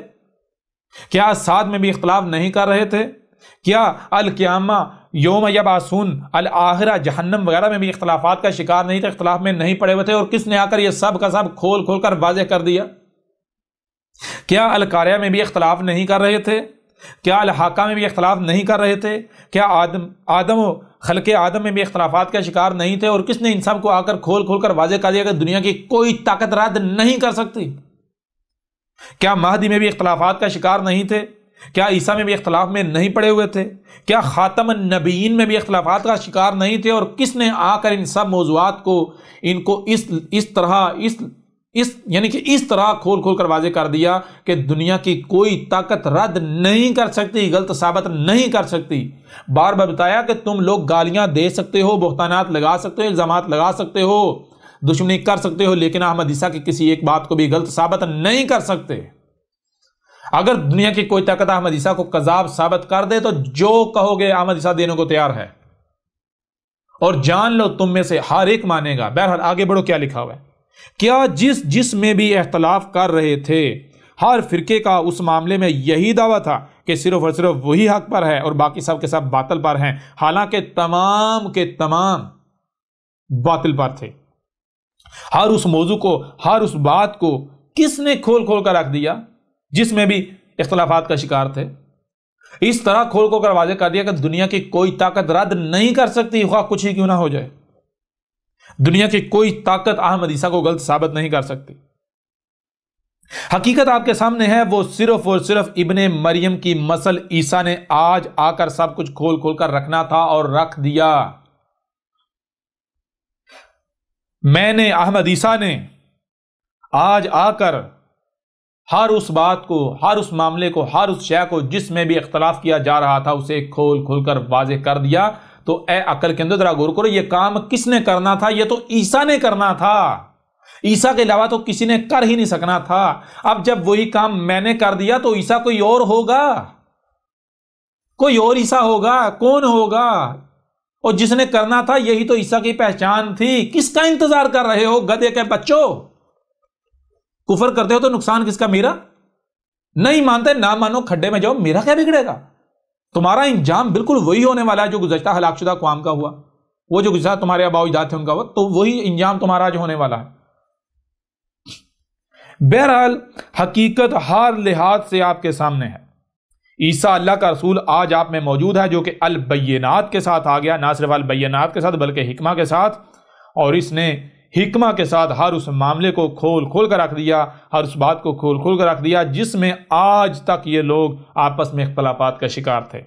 کیا سعد میں بھی اختلاف نہیں کر رہے تھے؟ کیا القیامہ، یوم یبعثون، الآخرہ، جہنم وغیرہ میں بھی اختلافات کا شکار نہیں تھے، اختلاف میں نہیں پڑے ہوئے تھے؟ اور کس نے آ کر یہ سب کا سب کھول کھول کر واضح کر دیا؟ کیا القاریہ میں بھی اختلاف نہیں کر رہے تھے؟ کیا الحاقہ میں بھی اختلاف نہیں کر رہے تھے؟ کیا آدم و خلق آدم میں بھی اختلافات کا شکار نہیں تھے؟ اور کس نے ان سب کو آ کر کھول کھول کر واضح کر دیا کہ دنیا کی کوئی طاقت رد نہیں کر سکتی؟ کیا مہدی میں بھی اختلافات کا شکار نہیں تھے؟ کیا عیسیٰ میں بھی اختلاف میں نہیں پڑے ہوئے تھے؟ کیا خاتم النبیین میں بھی اختلافات کا شکار نہیں تھے؟ اور کس نے آ کر ان سب موضوعات کو ان کو اس طرح کھول کھول کر واضح کر دیا کہ دنیا کی کوئی طاقت رد نہیں کر سکتی، غلط ثابت نہیں کر سکتی۔ بار بار بتایا کہ تم لوگ گالیاں دے سکتے ہو، بہتانات لگا سکتے ہو، الزامات لگا سکتے ہو، دشمنی کر سکتے ہو، لیکن احمد عیسیٰ کی کسی ایک بات کو بھی غلط ثابت نہیں کر سکتے۔ اگر دنیا کی کوئی طاقت احمد عیسیٰ کو کذاب ثابت کر دے تو جو کہو گے احمد عیسیٰ دینے کو تیار ہے، اور جان لو تم میں سے ہر ایک مانے گا۔ بہرحال آگے بڑھو، کیا لکھا ہوا ہے؟ کیا جس میں بھی اختلاف کر رہے تھے، ہر فرقے کا اس معاملے میں یہی دعویٰ تھا کہ صرف اور صرف وہی حق پر ہے اور باقی سب کے سب باطل پر ہیں، حالانکہ تمام کے تمام باطل پر تھے۔ ہر اس موضوع کو، ہر اس بات کو کس نے کھول کھول کر رکھ دیا جس میں بھی اختلافات کا شکار تھے؟ اس طرح کھول کھول کر واضح کر دیا کہ دنیا کی کوئی طاقت رد نہیں کر سکتی، خواہ کچھ ہی کیوں نہ ہو جائے۔ دنیا کی کوئی طاقت احمد عیسیٰ کو غلط ثابت نہیں کر سکتی۔ حقیقت آپ کے سامنے ہے، وہ صرف اور صرف ابن مریم کی مثل عیسیٰ نے آج آ کر سب کچھ کھول کھول کر رکھنا تھا اور رکھ دیا۔ میں نے، احمد عیسیٰ نے آج آ کر ہر اس بات کو، ہر اس معاملے کو، ہر اس شے کو جس میں بھی اختلاف کیا جا رہا تھا اسے کھول کھول کر واضح کر دیا۔ تو اے عقل کے اندر ذرا غور کرو، یہ کام کس نے کرنا تھا؟ یہ تو عیسیٰ نے کرنا تھا۔ عیسیٰ کے علاوہ تو کسی نے کر ہی نہیں سکنا تھا۔ اب جب وہی کام میں نے کر دیا تو عیسیٰ کوئی اور ہوگا، کوئی اور عیسیٰ ہوگا، کون ہوگا؟ اور جس نے کرنا تھا یہی تو عیسیٰ کی پہچان تھی۔ کس کا انتظار کر رہے ہو گدھے کے بچوں؟ کفر کرتے ہو تو نقصان کس کا؟ میرا؟ نہیں مانتے نہ مانو، کھڈے میں جاؤ، میرا کیا بگڑے گا؟ تمہارا انجام بالکل وہی ہونے والا ہے جو گزشتہ ہلاک شدہ اقوام کا ہوا، وہ جو گزشتہ تمہارے آباء و اجداد تھے ان کا ہوا، تو وہی انجام تمہارا جو ہونے والا ہے۔ بہرحال حقیقت ہر لحاظ سے آپ کے سامنے ہے۔ عیسیٰ اللہ کا رسول آج آپ میں موجود ہے، جو کہ البینات کے ساتھ آ گیا، نہ صرف البینات کے ساتھ بلکہ حکمہ کے ساتھ، اور اس نے حکمہ کے ساتھ ہر اس معاملے کو کھول کھول کر رکھ دیا، ہر اس بات کو کھول کھول کر رکھ دیا جس میں آج تک یہ لوگ آپس میں اختلافات کا شکار تھے۔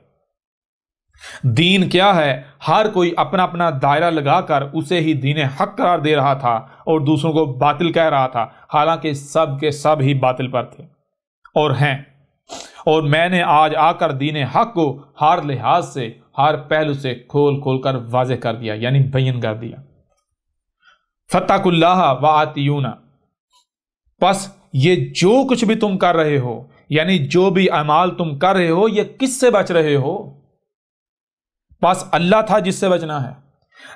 دین کیا ہے؟ ہر کوئی اپنا اپنا دائرہ لگا کر اسے ہی دین حق قرار دے رہا تھا اور دوسروں کو باطل کہہ رہا تھا، حالانکہ سب کے سب ہی باطل پر تھے اور ہیں۔ اور میں نے آج آ کر دین حق کو ہر لحاظ سے، ہر پہلو سے کھول کھول کر واضح کر دیا، یعنی بیان کر دیا۔ فاتقوا اللہ وآتیون، پس یہ جو کچھ بھی تم کر رہے ہو، یعنی جو بھی اعمال تم کر رہے ہو، یہ کس سے بچ رہے ہو؟ پس اللہ تھا جس سے بچنا ہے۔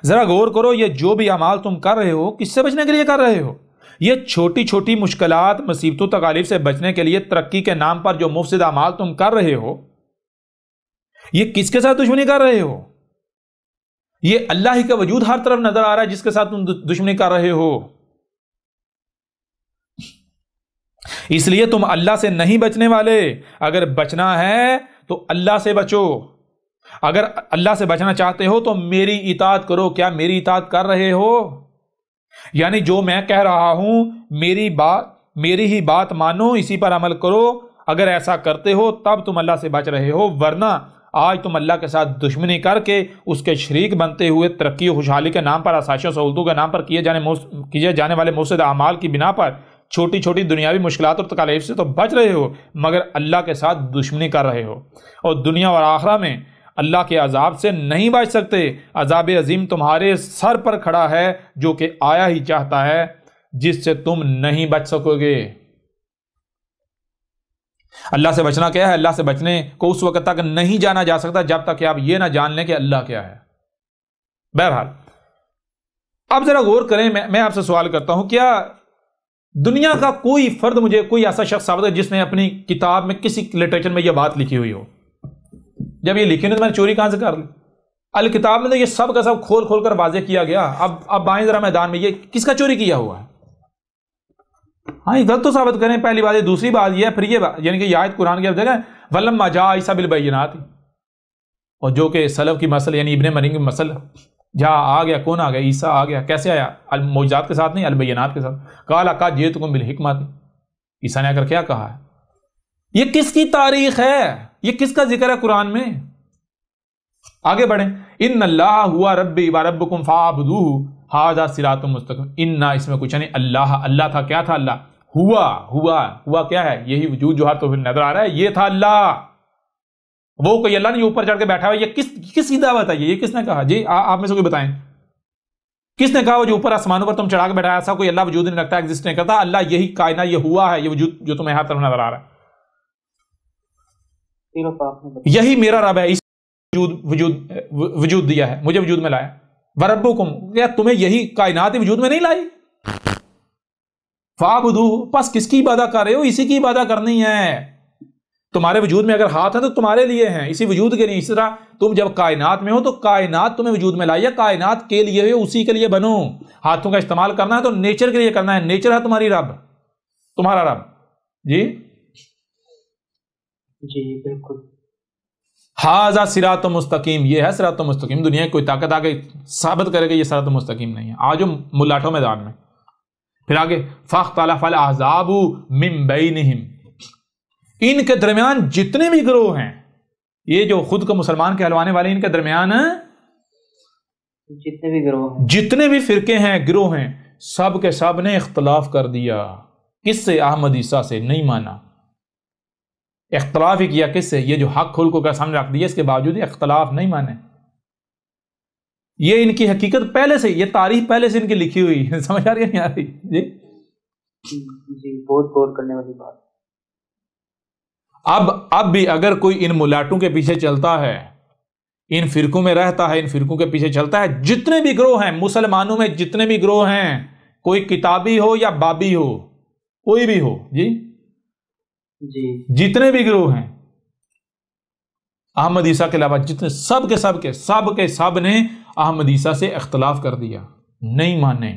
ذرا غور کرو، یہ جو بھی اعمال تم کر رہے ہو کس سے بچنے کے لیے کر رہے ہو؟ یہ چھوٹی چھوٹی مشکلات، مصیبتوں، تکالیف سے بچنے کے لیے ترقی کے نام پر جو مفسد اعمال تم کر رہے ہو، یہ کس کے ساتھ دشمنی کر رہے ہو؟ یہ اللہ ہی کا وجود ہر طرف نظر آ رہا ہے جس کے ساتھ تم دشمنی کر رہے ہو۔ اس لیے تم اللہ سے نہیں بچنے والے۔ اگر بچنا ہے تو اللہ سے بچو۔ اگر اللہ سے بچنا چاہتے ہو تو میری اطاعت کرو۔ کیا میری اطاعت کر رہے ہو؟ یعنی جو میں کہہ رہا ہوں میری ہی بات مانو، اسی پر عمل کرو۔ اگر ایسا کرتے ہو تب تم اللہ سے بچ رہے ہو، ورنہ آج تم اللہ کے ساتھ دشمنی کر کے اس کے شریک بنتے ہوئے ترقی و خوشحالی کے نام پر، آسائشوں سہولتوں کے نام پر کیے جانے والے مفسد اعمال کی بنا پر چھوٹی چھوٹی دنیاوی مشکلات اور تکالیف سے تو بچ رہے ہو، مگر اللہ کے ساتھ دشمنی کر رہے ہو، اور دنیا اور آخرہ میں اللہ کے عذاب سے نہیں بچ سکتے۔ عذاب عظیم تمہارے سر پر کھڑا ہے جو کہ آیا ہی چاہتا ہے، جس سے تم نہیں بچ سکو گے۔ اللہ سے بچنا کیا ہے؟ اللہ سے بچنے کو اس وقت تک نہیں جانا جا سکتا جب تک کہ آپ یہ نہ جان لیں کہ اللہ کیا ہے۔ بہرحال اب ذرا غور کریں، میں آپ سے سوال کرتا ہوں، کیا دنیا کا کوئی فرد، مجھے کوئی ایسا شخص ثابت ہے جس نے اپنی کتاب میں کسی لٹریچر میں یہ بات لکھی ہوئی ہو؟ جب یہ لکھی نہیں تو میں نے چوری کہاں سے کر لی؟ الکتاب میں تو یہ سب کا سب کھول کھول کر واضح کیا گیا۔ اب آئیں ذرا میدان میں، یہ کس کا چوری کیا ہوا ہے؟ ہاں یہ غلط تو ثابت کریں، پہلی بات۔ دوسری بات یہ ہے پھر یہ یعنی کہ یہ آیت قرآن کی جگہ وَلَمَّا جَاءَ عِیسَىٰ بِالْبَيِّنَاتِ، اور جو کہ سلف کی مسل یعنی ابن مریم کی مسل جہاں آ گیا، کون آ گیا؟ عیسیٰ آ گیا۔ کیسے آیا؟ المعجزات کے ساتھ نہیں، البینات کے ساتھ۔ قَالَ قَدْ جِئْتُكُم بِالْحِکْمَةِ، عیسیٰ نے آ کر کیا کہا ہے؟ یہ کس کی تاریخ ہے؟ یہ کس کا ذکر ہے قرآن میں؟ آگے بڑھیں. ان اللہ ہوا ربی و ربکم فاعبدوہ ھذا صراط مستقیم. ان اس میں کچھ نہیں، اللہ تھا. کیا تھا اللہ؟ ہوا کیا ہے؟ یہی وجود جو ہے تو نظر آ رہا ہے، یہ تھا اللہ. وہ کوئی اللہ نہیں اوپر چڑھ کے بیٹھا ہوا. یہ کس کی دعوت ہے؟ یہ کس نے کہا؟ جی آپ میں سے کوئی بتائیں، کس نے کہا وہ جو اوپر آسمانوں پر تم چڑھا کے بیٹھا ہے؟ ایسا کوئی اللہ وجود نہیں رکھتا، ایگزسٹ نہیں کرتا. اللہ یہی کائنات، یہ ہوا ہے، یہ وجود جو تمہیں ہر طرف نظر آ رہا ہے، یہی میرا رب ہے. اس وجود دیا ہے، مجھے وجود میں لایا. وربکم، کیا تمہیں یہی کائنات وجود میں نہیں لائی؟ فاعبدوہ، پس کس کی عبادت کر رہے ہو؟ اسی کی عبادت کرنی ہے. تمہارے وجود میں اگر ہاتھ ہے تو تمہارے لیے ہیں، اسی وجود کے لیے. اس طرح تم جب کائنات میں ہو تو کائنات تمہیں وجود میں لائی ہے، کائنات کے لیے ہو، اسی کے لیے بنو. ہاتھوں کا استعمال کرنا ہے تو نیچر کے لیے کرنا ہے. نیچر ہے تمہاری رب، تمہارا رب. جی بالکل. ھذا صراط مستقیم، یہ ہے صراط مستقیم. دنیا کی کوئی طاقت آگے ثابت کرے گا یہ صراط مستقیم نہیں ہے. آج ہم ملاٹوں میدان میں. پھر آگے فاختلف الاحزاب من بینہم، ان کے درمیان جتنے بھی گروہ ہیں، یہ جو خود کو مسلمان کہلوانے والے، ان کے درمیان جتنے بھی گروہ ہیں، جتنے بھی فرقے ہیں، گروہ ہیں، سب کے سب نے اختلاف کر دیا. کس سے؟ احمد عیسیٰ سے. نہیں مانا، اختلاف ہی کیا. کس سے؟ یہ جو حق کھول کو سامنے رکھ دیا، اس کے باوجود اختلاف نہیں مانے. یہ ان کی حقیقت پہلے سے، یہ تاریخ پہلے سے ان کی لکھی ہوئی. سمجھ آ رہی ہے نہیں آ رہی؟ جی بہت غور کرنے والی بات. اب بھی اگر کوئی ان ملاٹوں کے پیچھے چلتا ہے، ان فرقوں میں رہتا ہے، ان فرقوں کے پیچھے چلتا ہے، جتنے بھی گروہ ہیں مسلمانوں میں، جتنے بھی گروہ ہیں، کوئی کتابی ہو یا بابی ہو، کوئی بھی ہو، جی جتنے بھی گروہ ہیں احمد عیسیٰ کے علاوہ، جتنے سب کے سب نے احمد عیسیٰ سے اختلاف کر دیا. نہیں مانے.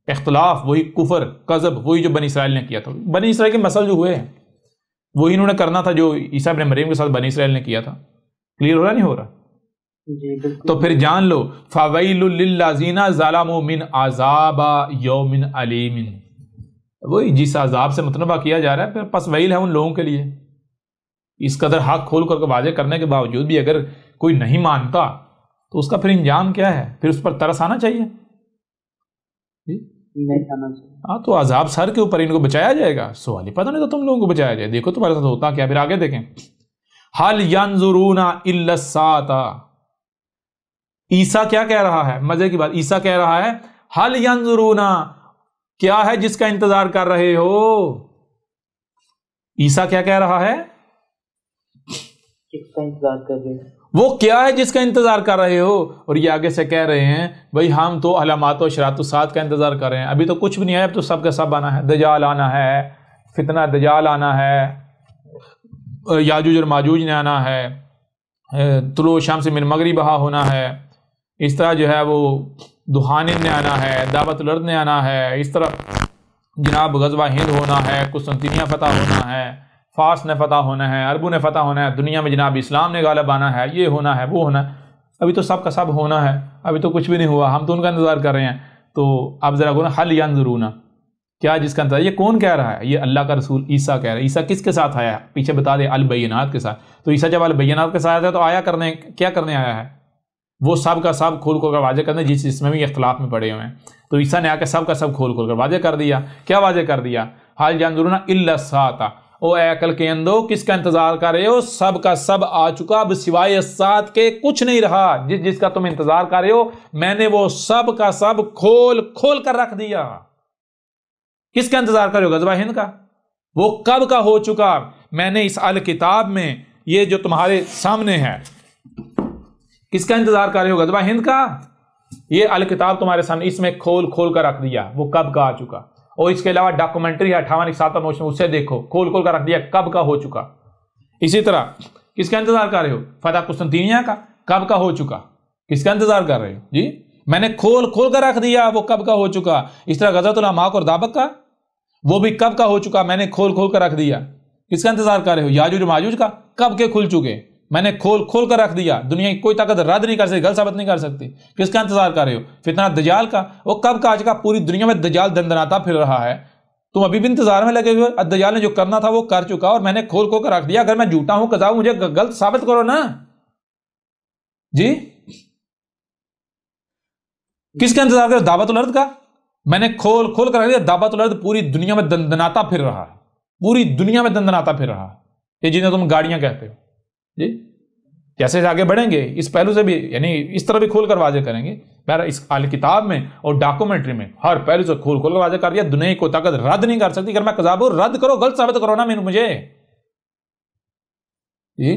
اختلاف وہی کفر، کذب، وہی جو بنی اسرائیل نے کیا تھا. بنی اسرائیل کے مسئلے جو ہوئے ہیں وہی انہوں نے کرنا تھا جو عیسیٰ ابن مریم کے ساتھ بنی اسرائیل نے کیا تھا. کلیئر ہو رہا نہیں ہو رہا؟ تو پھر جان لو فَوَيْلٌ لِّلَّذِينَ ظَلَمُوا مِنْ عَذَابَ يَوْمٍ عَلِيمٍ. وہی جس عذاب سے مطلبہ کیا جا رہا ہے، پھر پس ویل ہے ان لوگوں کے لیے. اس قدر حق کھول کر واضح کرنے کے باوجود بھی اگر کوئی نہیں مانتا تو اس کا پھر انجام کیا ہے؟ پھر اس پر ترس آنا چاہیے. ہاں تو عذاب سر کے اوپر ان کو بچایا جائے گا. سوال ہی پتہ نہیں تو تم لوگوں کو بچایا جائے. دیکھو تمہارے ساتھ ہوتا کیا. پھر آگے دیکھیں، حل ینظرون الا الساعۃ. عیسیٰ کیا کہہ رہا ہے؟ مزے کی بات، عیسیٰ کہہ رہا ہے حل ینظرون، کیا ہے جس کا انتظار کر رہے ہو؟ عیسیٰ کیا کہہ رہا ہے؟ کس کا انتظار کر رہے ہیں؟ وہ کیا ہے جس کا انتظار کر رہے ہو؟ اور یہ آگے سے کہہ رہے ہیں بھائی ہم تو علامات و اشراط الساعۃ کا انتظار کر رہے ہیں. ابھی تو کچھ بھی نہیں آیا، اب تو سب کا سب آنا ہے. دجال آنا ہے، فتنہ دجال آنا ہے، یاجوج اور ماجوج نے آنا ہے، طلوع شمس من مغربہا ہونا ہے، اس طرح جو ہے وہ دخانن نے آنا ہے، دعوت الارض نے آنا ہے، اس طرح جناب غزوہ ہند ہونا ہے، قسطنطنیہ فتح ہونا ہے، فارس نے فتح ہونا ہے، عربوں نے فتح ہونا ہے، دنیا میں جناب اسلام نے غالب آنا ہے، یہ ہونا ہے، وہ ہونا ہے. ابھی تو سب کا سب ہونا ہے، ابھی تو کچھ بھی نہیں ہوا، ہم تو ان کا انتظار کر رہے ہیں. تو اب ذرا گونا حل ینظرون، کیا جس کا انتظار؟ یہ کون کہہ رہا ہے؟ یہ اللہ کا رسول عیسیٰ کہہ رہا ہے. عیسیٰ کس کے ساتھ آیا ہے؟ پیچھے بتا دے، البینات کے ساتھ. تو عیسیٰ جب البینات کے ساتھ آیا تو آیا کرنے، کیا کرنے آیا ہے؟ وہ سب کا سب کھول کر واضح کرنے، جس میں بھی اختلاف میں پڑے ہوئے ہیں. تو عیسیٰ نے آ کے سب کا سب کھول کر واضح کر دیا. کیا واضح کر دیا؟ حل ینظرون الا الساعۃ. او اے عقل کے اندو، کس کا انتظار کر رہے ہو؟ سب کا سب آ چکا، اب سوائے ساتھ کے کچھ نہیں رہا. جس کا تم انتظار کر رہے ہو میں نے وہ سب کا سب کھول کر رکھ دیا. کس کا انتظار کر رہے ہو؟ غزوہ ہند کا. وہ کب کا ہو چکا. میں نے اس الکتاب میں، یہ جو تمہارے سامنے ہے، کس کا انتظار کر رہے ہو؟ غزوہ ہند کا. یہ الکتاب تمہارے سامنے، اس میں کھول کر رکھ دیا وہ کب کا آ چکا. اور اس کے علاوہ ڈاکومنٹری ہے 58 موشن، اسے دیکھو، کھول کر رکھ دیا کب کا ہو چکا. اسی طرح کس کا انتظار کر رہے ہو؟ فتح قسطنطنیہ کا کب کا ہو چکا. کس کا انتظار کر رہے ہو؟ جی میں نے کھول کر رکھ دیا وہ کب کا ہو چکا. اس طرح غزوۃ العماق اور دابق کا، وہ بھی کب کا ہو چکا، میں نے کھول کر رکھ دیا. کس کا انتظار کر رہے ہو؟ یاجوج و ماجوج کا کب کے کھل چکے، میں نے کھول کر رکھ دیا. دنیا کی کوئی طاقت رد نہیں کر سکتی، غلط ثابت نہیں کر سکتی. کس کا انتظار کر رہے ہو؟ فتنہ دجال کا. وہ کب کا آ چکا، پوری دنیا میں دجال دندناتا پھر رہا ہے. تم ابھی بھی انتظار میں لگے ہوئے. الدجال نے جو کرنا تھا وہ کر چکا اور میں نے کھول کھول کر رکھ دیا. اگر میں جھوٹا ہوں کذاب مجھے غلط ثابت کرو نا جی. کس کا انتظار کرو؟ دعوت الارض کا. میں نے کھول کھول کر رکھ دیا. دعوت الارض پوری دنیا میں دندناتا پھر رہا ہے, پوری دنیا میں دندناتا پھر رہا ہے. یہ جنہیں تم گاڑیاں کہتے ہو جی. جیسے آگے بڑھیں گے اس پہلو سے بھی, یعنی اس طرح بھی کھول کر واضح کریں گے. اس کتاب میں اور ڈاکومنٹری میں ہر پہلو سے کھول کھول کر واضح کر دیا. دنیا کو طاقت رد نہیں کر سکتی. اگر میں کذاب ہوں رد کرو, غلط ثابت کرو نا مجھے جی.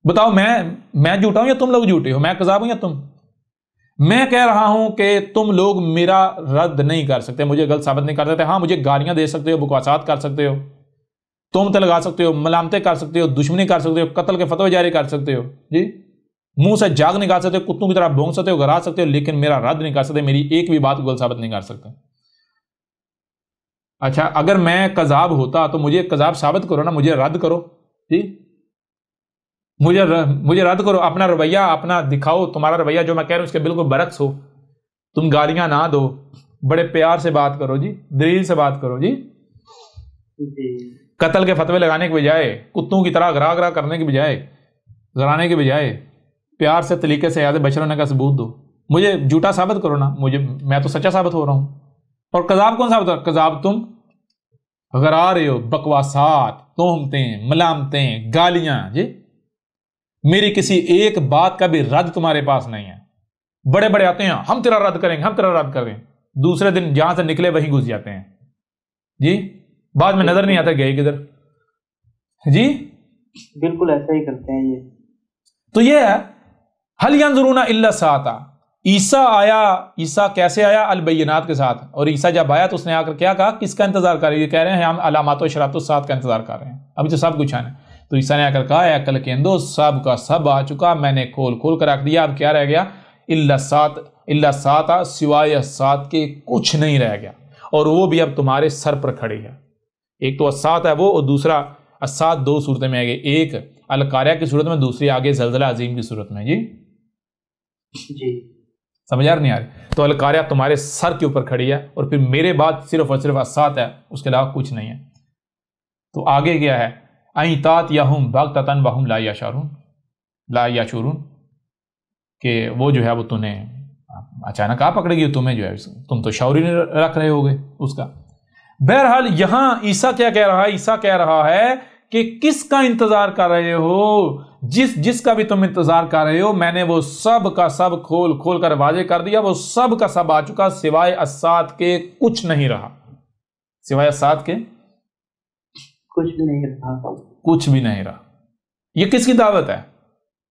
بتاؤ میں جھوٹا ہوں یا تم لوگ جھوٹے ہو؟ میں کذاب ہوں یا تم؟ میں کہہ رہا ہوں کہ تم لوگ میرا رد نہیں کر سکتے, مجھے غلط ثابت نہیں کر سکتے. ہاں مجھے گالیاں دے سکتے ہو, بکواسات کر سکتے ہو, تہمتیں لگا سکتے ہو, ملامتیں کر سکتے ہو, دشمنی کر سکتے ہو, قتل کے فتوے جاری کر سکتے ہو جی, منہ سے جاگ نکال سکتے ہو, کتوں کی طرح بھونک سکتے ہو, گھرا سکتے ہو, لیکن میرا رد نہیں کر سکتے. میری ایک بھی بات غلط ثابت نہیں کر سکتے. اچھا اگر میں کذاب ہوتا تو مجھے کذاب ثابت کرو نا, مجھے رد کرو جی. مجھے رد کرو. اپنا رویہ اپنا دکھاؤ. تمہارا رویہ جو میں کہہ رہا ہوں اس کے بالکل برعکس ہو. تم گالیاں نہ دو, بڑے پیار سے بات کرو جی, دلیل سے بات کرو جی. قتل کے فتوے لگانے کے بجائے, کتوں کی طرح گرا کرنے کے بجائے, گرانے کے بجائے پیار سے طریقے سے یاد بشر ہونے کا ثبوت دو. مجھے جھوٹا ثابت کرو نا, میں تو سچا ثابت ہو رہا ہوں. اور کذاب کون ثابت ہو رہا؟ کذاب تم گرا رہے ہو, بکواسات, تہمتیں, ملامتیں, گالیاں جی. میری کسی ایک بات کا بھی رد تمہارے پاس نہیں ہے. بڑے بڑے آتے ہیں ہم تیرا رد کریں گے, ہم تیرا رد کریں, دوسرے دن جہاں سے نکلے وہیں گھس جاتے ہیں جی. بعد میں نظر نہیں آتا گئے کدھر جی. بالکل ایسا ہی کرتے ہیں یہ. تو یہ ہے حل ینظرون الا الساعۃ. عیسیٰ آیا, عیسیٰ کیسے آیا؟ البینات کے ساتھ. اور عیسیٰ جب آیا تو اس نے آ کر کیا کہا؟ کس کا انتظار کر رہے ہیں؟ یہ کہہ رہے ہیں ہم علامات و اشراط الساعۃ کا انتظار کر رہے ہیں, ابھی تو سب کچھ آنا. تو عیسیٰ نے آ کر کہا اے عقل کے اندھو, سب کا سب آ چکا, میں نے کھول کھول کر رکھ دیا. اب کیا رہ گیا؟ الا الساعۃ, سوائے الساعۃ کے کچھ نہیں رہ گیا. اور وہ بھی اب تمہارے سر پر کھڑی ہے. ایک تو الساعۃ ہے وہ, اور دوسرا الساعۃ دو صورتیں میں آگے, ایک القاریہ کی صورت میں, دوسری آگے زلزلہ عظیم کی صورت میں جی. سمجھ نہیں آ رہی؟ تو القاریہ تمہارے سر کے اوپر کھڑی ہے, اور پھر میرے بعد صرف اور صرف الساعۃ ہے, اس کے علاوہ کچھ نہیں ہے. تو آگے کیا ہے؟ اَئِتَاتْ یَهُمْ بَغْتَةً وَهُمْ لَا یَشْعُرُونَ, کہ وہ جو ہے وہ تمہیں اچانک پکڑے گی, تمہیں جو ہے تم تو شعور ہی نہیں رکھ رہے ہوگے اس کا. بہرحال یہاں عیسیٰ کیا کہہ رہا ہے؟ عیسیٰ کہہ رہا ہے کہ کس کا انتظار کر رہے ہو؟ جس کا بھی تم انتظار کر رہے ہو, میں نے وہ سب کا سب کھول کھول کر واضح کر دیا. وہ سب کا سب آ چکا, سوائے الساعۃ کے کچھ نہیں رہا. سوائے الساعۃ کے کچھ بھی نہیں رہا. کچھ بھی نہیں رہا. یہ کس کی دعوت ہے؟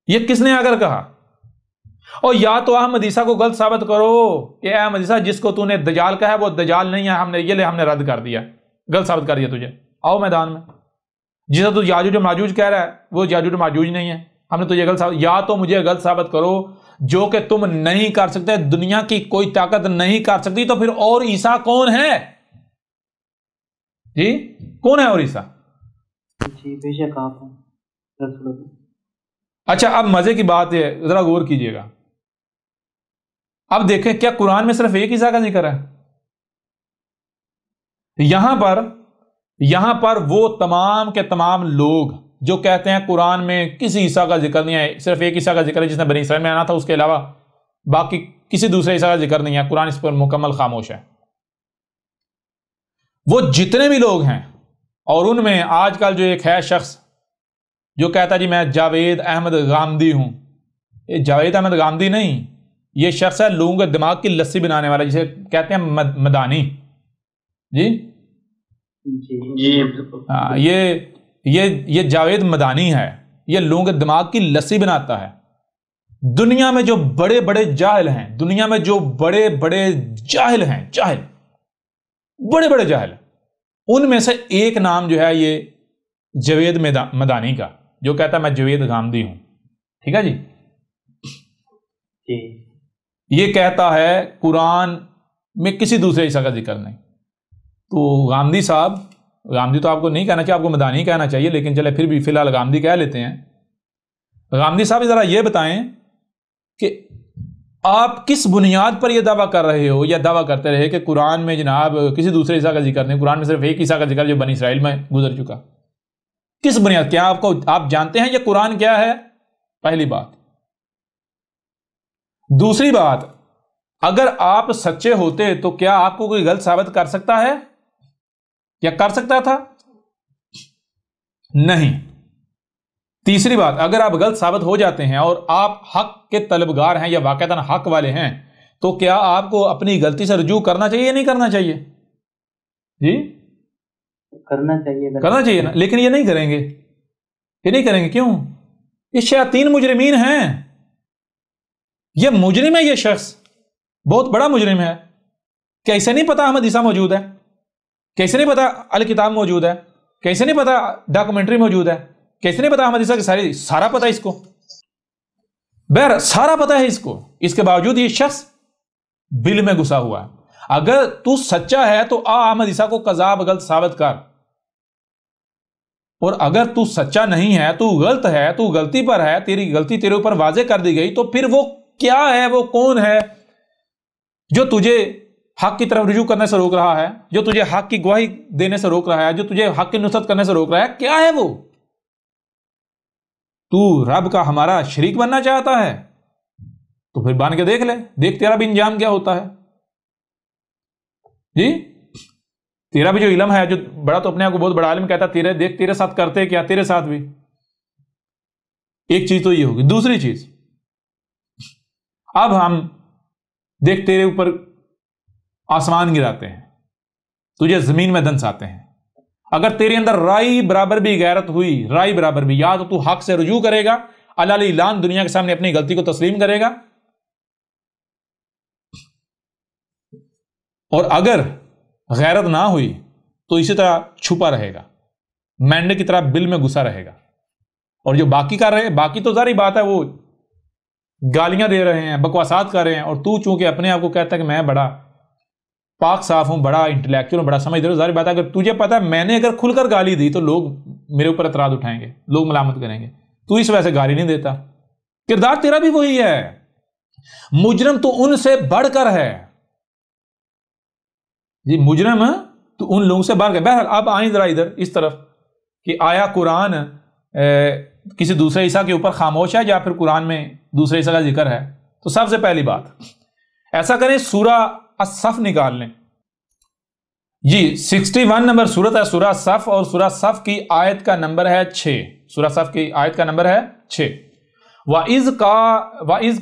یہ کس نے آ کر کہا؟ اور یا تو احمد عیسیٰ کو غلط ثابت کرو کہ اے احمد عیسیٰ جس کو تو نے دجال کہا ہے وہ دجال نہیں ہے, ہم نے رد کر دیا, غلط ثابت کر دیا تجھے. آؤ میدان میں. جسے تو یاجوج و ماجوج کہہ رہا ہے وہ یاجوج و ماجوج نہیں ہے, ہم نے تجھے غلط ثابت. یا تو مجھے غلط ثابت کرو جو کہ تم نہیں کر سکتے, دنیا کی کوئی طاقت نہیں کر سکتی. تو پھر اور عیسیٰ کون ہے جی؟ کون ہے اور عیسیٰ؟ جی بے شک آپ ہیں. اچھا اب مزے کی بات ہے, ذرا غور کیجئے گا. اب دیکھیں کیا قرآن میں صرف ایک عیسیٰ کا ذکر ہے؟ یہاں پر وہ تمام کے تمام لوگ جو کہتے ہیں قرآن میں کسی عیسیٰ کا ذکر نہیں ہے, صرف ایک عیسیٰ کا ذکر ہے جس نے بنی اسرائیل میں آنا تھا, اس کے علاوہ باقی کسی دوسرے عیسیٰ کا ذکر نہیں ہے, قرآن اس پر مکمل خاموش ہے. وہ جتنے بھی لوگ ہیں, اور ان میں آج کل جو ایک ہے شخص جو کہتا ہے جی میں جاوید احمد غامدی ہوں, یہ جاوید احمد غامدی نہیں, یہ شخص ہے لوگوں کے دماغ کی لسی بنانے والا, جسے کہتے ہیں مدانی جی. یہ جاوید مدانی ہے, یہ لوگوں کے دماغ کی لسی بناتا ہے. دنیا میں جو بڑے بڑے جاہل ہیں, دنیا میں جو بڑے بڑے جاہل ہیں, بڑے بڑے جاہل, ان میں سے ایک نام جو ہے یہ جاوید مدانی کا, جو کہتا ہے میں جاوید غامدی ہوں. ٹھیک ہے جی. یہ کہتا ہے قرآن میں کسی دوسرے عیسیٰ کا ذکر نہیں. تو غامدی صاحب, غامدی تو آپ کو نہیں کہنا چاہیے, آپ کو مدانی کہنا چاہیے, لیکن چلے پھر بھی فی الحال غامدی کہہ لیتے ہیں. غامدی صاحب ذرا یہ بتائیں کہ آپ کس بنیاد پر یہ دعویٰ کر رہے ہو یا دعویٰ کرتے رہے کہ قرآن میں جناب کسی دوسرے عیسیٰ کا ذکر نہیں، قرآن میں صرف ایک عیسیٰ کا ذکر جو بنی اسرائیل میں گزر چکا؟ کس بنیاد؟ کیا آپ جانتے ہیں یہ قرآن کیا ہے؟ پہلی بات۔ دوسری بات، اگر آپ سچے ہوتے تو کیا آپ کو کوئی غلط ثابت کر سکتا ہے یا کر سکتا تھا؟ نہیں۔ تیسری بات، اگر آپ غلط ثابت ہو جاتے ہیں اور آپ حق کے طلبگار ہیں یا واقعتاً حق والے ہیں تو کیا آپ کو اپنی غلطی سے رجوع کرنا چاہیے یا نہیں کرنا چاہیے؟ جی کرنا چاہیے، کرنا چاہیے نا، لیکن یہ نہیں کریں گے۔ یہ نہیں کریں گے، کیوں؟ یہ شیاطین مجرمین ہیں، یہ مجرم ہے، یہ شخص بہت بڑا مجرم ہے۔ کیسے نہیں پتا احمد عیسیٰ موجود ہے؟ کیسے نہیں پتا الکتاب موجود ہے؟ کیسے نہیں پتا ڈاکومنٹری موجود ہے؟ کیسے نہیں پتا احمد عیسیٰ کی سارا پتا اس کو، بہر سارا پتا ہے اس کو، اس کے باوجود یہ شخص بل میں گھسا ہوا ہے۔ اگر تو سچا ہے تو احمد عیسیٰ کو کذاب غلط ثابت کر، اور اگر تو سچا نہیں ہے، تو غلط ہے، تو غلطی پر ہے، تیری غلطی تیرے اوپر واضح کر دی گئی، تو پھر وہ کیا ہے، وہ کون ہے جو تجھے حق کی طرف رجوع کرنے سے روک رہا ہے، جو تجھے حق کی گواہی دینے سے روک رہا ہے، جو تجھے حق کی نصرت کرنے سے روک رہا ہے؟ کیا ہے وہ؟ تو رب کا ہمارا شریک بننا چاہتا ہے تو پھر بن کے دیکھ لے، دیکھ تیرا بھی انجام کیا ہوتا ہے۔ جی تیرا بھی جو علم ہے، جو بڑا تو اپنے آپ کو بہت بڑا عالم کہتا ہے، دیکھ تیرے ساتھ کرتے کیا، تیرے ساتھ بھی۔ ایک چیز تو یہ ہوگی۔ دوسری چیز، اب ہم دیکھ تیرے اوپر آسمان گراتے ہیں، تجھے زمین میں دنساتے ہیں، اگر تیرے اندر رائی برابر بھی غیرت ہوئی، رائی برابر بھی، یا تو حق سے رجوع کرے گا، علیہ اعلان دنیا کے سامنے اپنی غلطی کو تسلیم کرے گا، اور اگر غیرت نہ ہوئی تو اسی طرح چھپا رہے گا، مینڈے کی طرح بل میں گھسا رہے گا۔ اور جو باقی کر رہے، باقی تو ظاہری بات ہے وہ گالیاں دے رہے ہیں، بکواسات کر رہے ہیں، اور تو چونکہ اپنے آپ کو کہتا ہے کہ میں بڑا پاک صاف ہوں، بڑا انٹلیکچوئل ہوں، بڑا سمجھدار ہوں، ظاہر بات ہے اگر تجھے پتا ہے میں نے اگر کھل کر گالی دی تو لوگ میرے اوپر اعتراض اٹھائیں گے، لوگ ملامت کریں گے، تو اس وجہ سے گالی نہیں دیتا۔ کردار تیرا بھی وہی ہے، مجرم تو ان سے بڑھ کر ہے، جی مجرم تو ان لوگوں سے بڑھ کر۔ بہرحال اب آئیں ذرا ادھر اس طرف کہ آیا قرآن کسی دوسرے عیسیٰ کے اوپر خاموش ہے یا پھر قرآن میں دوسرے عیسیٰ کا ذکر ہے؟ تو سب سے پہلی بات ایسا کریں، سورہ الصف نکال لیں جی، 61 نمبر سورت ہے سورہ الصف، اور سورہ الصف کی آیت کا نمبر ہے 6۔ سورہ الصف کی آیت کا نمبر ہے 6۔ وَإِذْ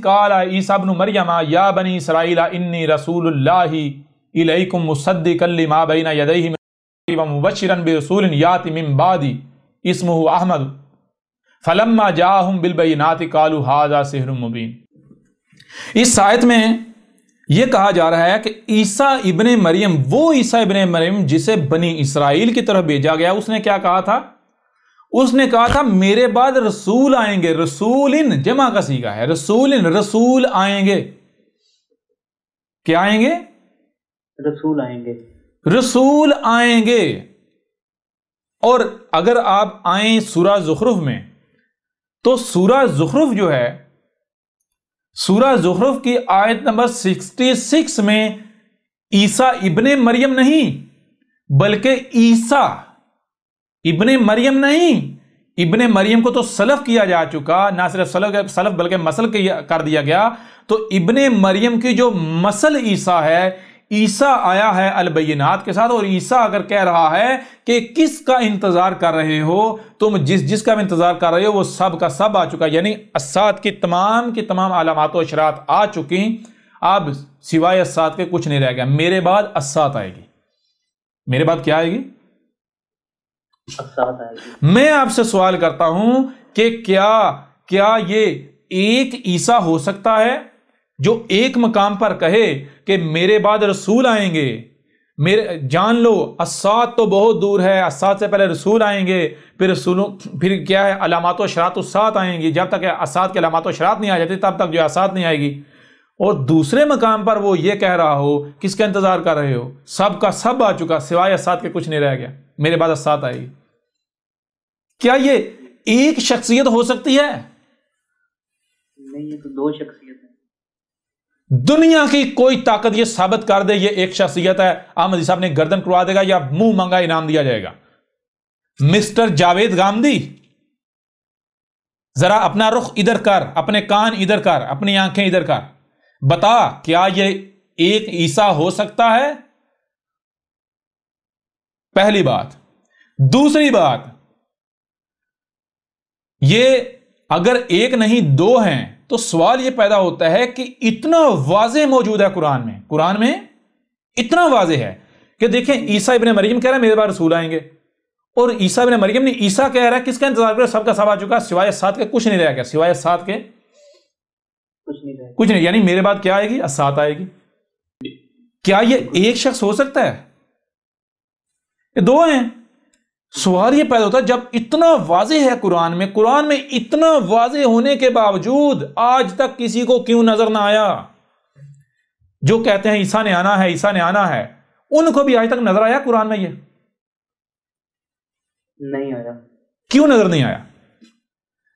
قَالَ عِيسَىٰ ابْنُ مَرْيَمَ يَا بَنِي إِسْرَائِيلَ إِنِّي رَسُولُ اللَّهِ إِلَيْكُمْ مُصَدِّقًا لِمَا بَيْنَ يَدَيْهِ وَمُبَشِّرًا بِرَسُولٍ يَأْتِي مِن بَعْدِي اسمه احمد فلما جاءهم بالبينات قالوا هذا سحر مبين۔ اس آیت میں یہ کہا جا رہا ہے کہ عیسیٰ ابن مریم، وہ عیسیٰ ابن مریم جسے بنی اسرائیل کی طرف بھیجا گیا، اس نے کیا کہا تھا؟ اس نے کہا تھا میرے بعد رسول آئیں گے، رسولن جمع کا صیغہ ہے، رسولن، رسول آئیں گے۔ کیا آئیں گے؟ رسول آئیں گے، رسول آئیں گے۔ اور اگر آپ آئیں سورہ زخرف میں تو سورہ زخرف جو ہے، سورہ زخرف کی آیت نمبر 66 میں عیسیٰ ابن مریم نہیں بلکہ عیسیٰ ابن مریم نہیں، ابن مریم کو تو سلف کیا جا چکا، نہ صرف سلف بلکہ مسل کر دیا گیا، تو ابن مریم کی جو مسل عیسیٰ ہے، عیسیٰ آیا ہے البینات کے ساتھ، اور عیسیٰ اگر کہہ رہا ہے کہ کس کا انتظار کر رہے ہو تم، جس کا انتظار کر رہے ہو وہ سب کا سب آ چکا، یعنی الساعت کی تمام علامات و اشارات آ چکی، اب سوائے الساعت کے کچھ نہیں رہ گیا۔ میرے بعد الساعت آئے گی، میرے بعد کیا آئے گی؟ الساعت آئے گی۔ میں آپ سے سوال کرتا ہوں کہ کیا یہ ایک عیسیٰ ہو سکتا ہے جو ایک مقام پر کہے کہ میرے بعد رسول آئیں گے؟ میرے جان لو الساعت تو بہت دور ہے، الساعت سے پہلے رسول آئیں گے، پھر کیا ہے علامات و اشارات الساعت آئیں گی، جب تک الساعت کے علامات و اشارات نہیں آ جاتی تب تک جو الساعت نہیں آئے گی۔ اور دوسرے مقام پر وہ یہ کہہ رہا ہو، کس کا انتظار کر رہے ہو؟ سب کا سب آ چکا، سوائے الساعت کے کچھ نہیں رہ گیا، میرے بعد الساعت آئے گی۔ کیا یہ ایک شخصیت ہو سکتی ہے؟ نہیں، یہ تو دو شخصیت ہیں۔ دنیا کی کوئی طاقت یہ ثابت کر دے یہ ایک شخصیت ہے، احمدی صاحب نے گردن کروا دے گا یا منہ مانگا انعام دیا جائے گا۔ مسٹر جاوید گامدی، ذرا اپنا رخ ادھر کر، اپنے کان ادھر کر، اپنی آنکھیں ادھر کر، بتا کیا یہ ایک عیسیٰ ہو سکتا ہے؟ پہلی بات۔ دوسری بات، یہ اگر ایک نہیں دو ہیں تو سوال یہ پیدا ہوتا ہے کہ اتنا واضح موجود ہے قرآن میں اتنا واضح ہے کہ دیکھیں عیسیٰ ابن مریم کہہ رہا ہے میرے بعد رسول آئیں گے، اور عیسیٰ ابن مریم نے عیسیٰ کہہ رہا ہے کس کا انتظار کرے، سب کا سب آ چکا سوائے 7 کے، کچھ نہیں رہ گیا سوائے 7 کے، کچھ نہیں، یعنی میرے بعد کیا آئے گی؟ 7 آئے گی۔ کیا یہ ایک شخص ہو سکتا ہے؟ یہ دو ہیں۔ سوال یہ پیدا ہوتا ہے جب اتنا واضح ہے قرآن میں اتنا واضح ہونے کے باوجود آج تک کسی کو کیوں نظر نہ آیا؟ جو کہتے ہیں عیسیٰ نے آنا ہے، عیسیٰ نے آنا ہے، ان کو بھی آج تک نظر آیا قرآن میں؟ یہ نہیں آیا۔ کیوں نظر نہیں آیا؟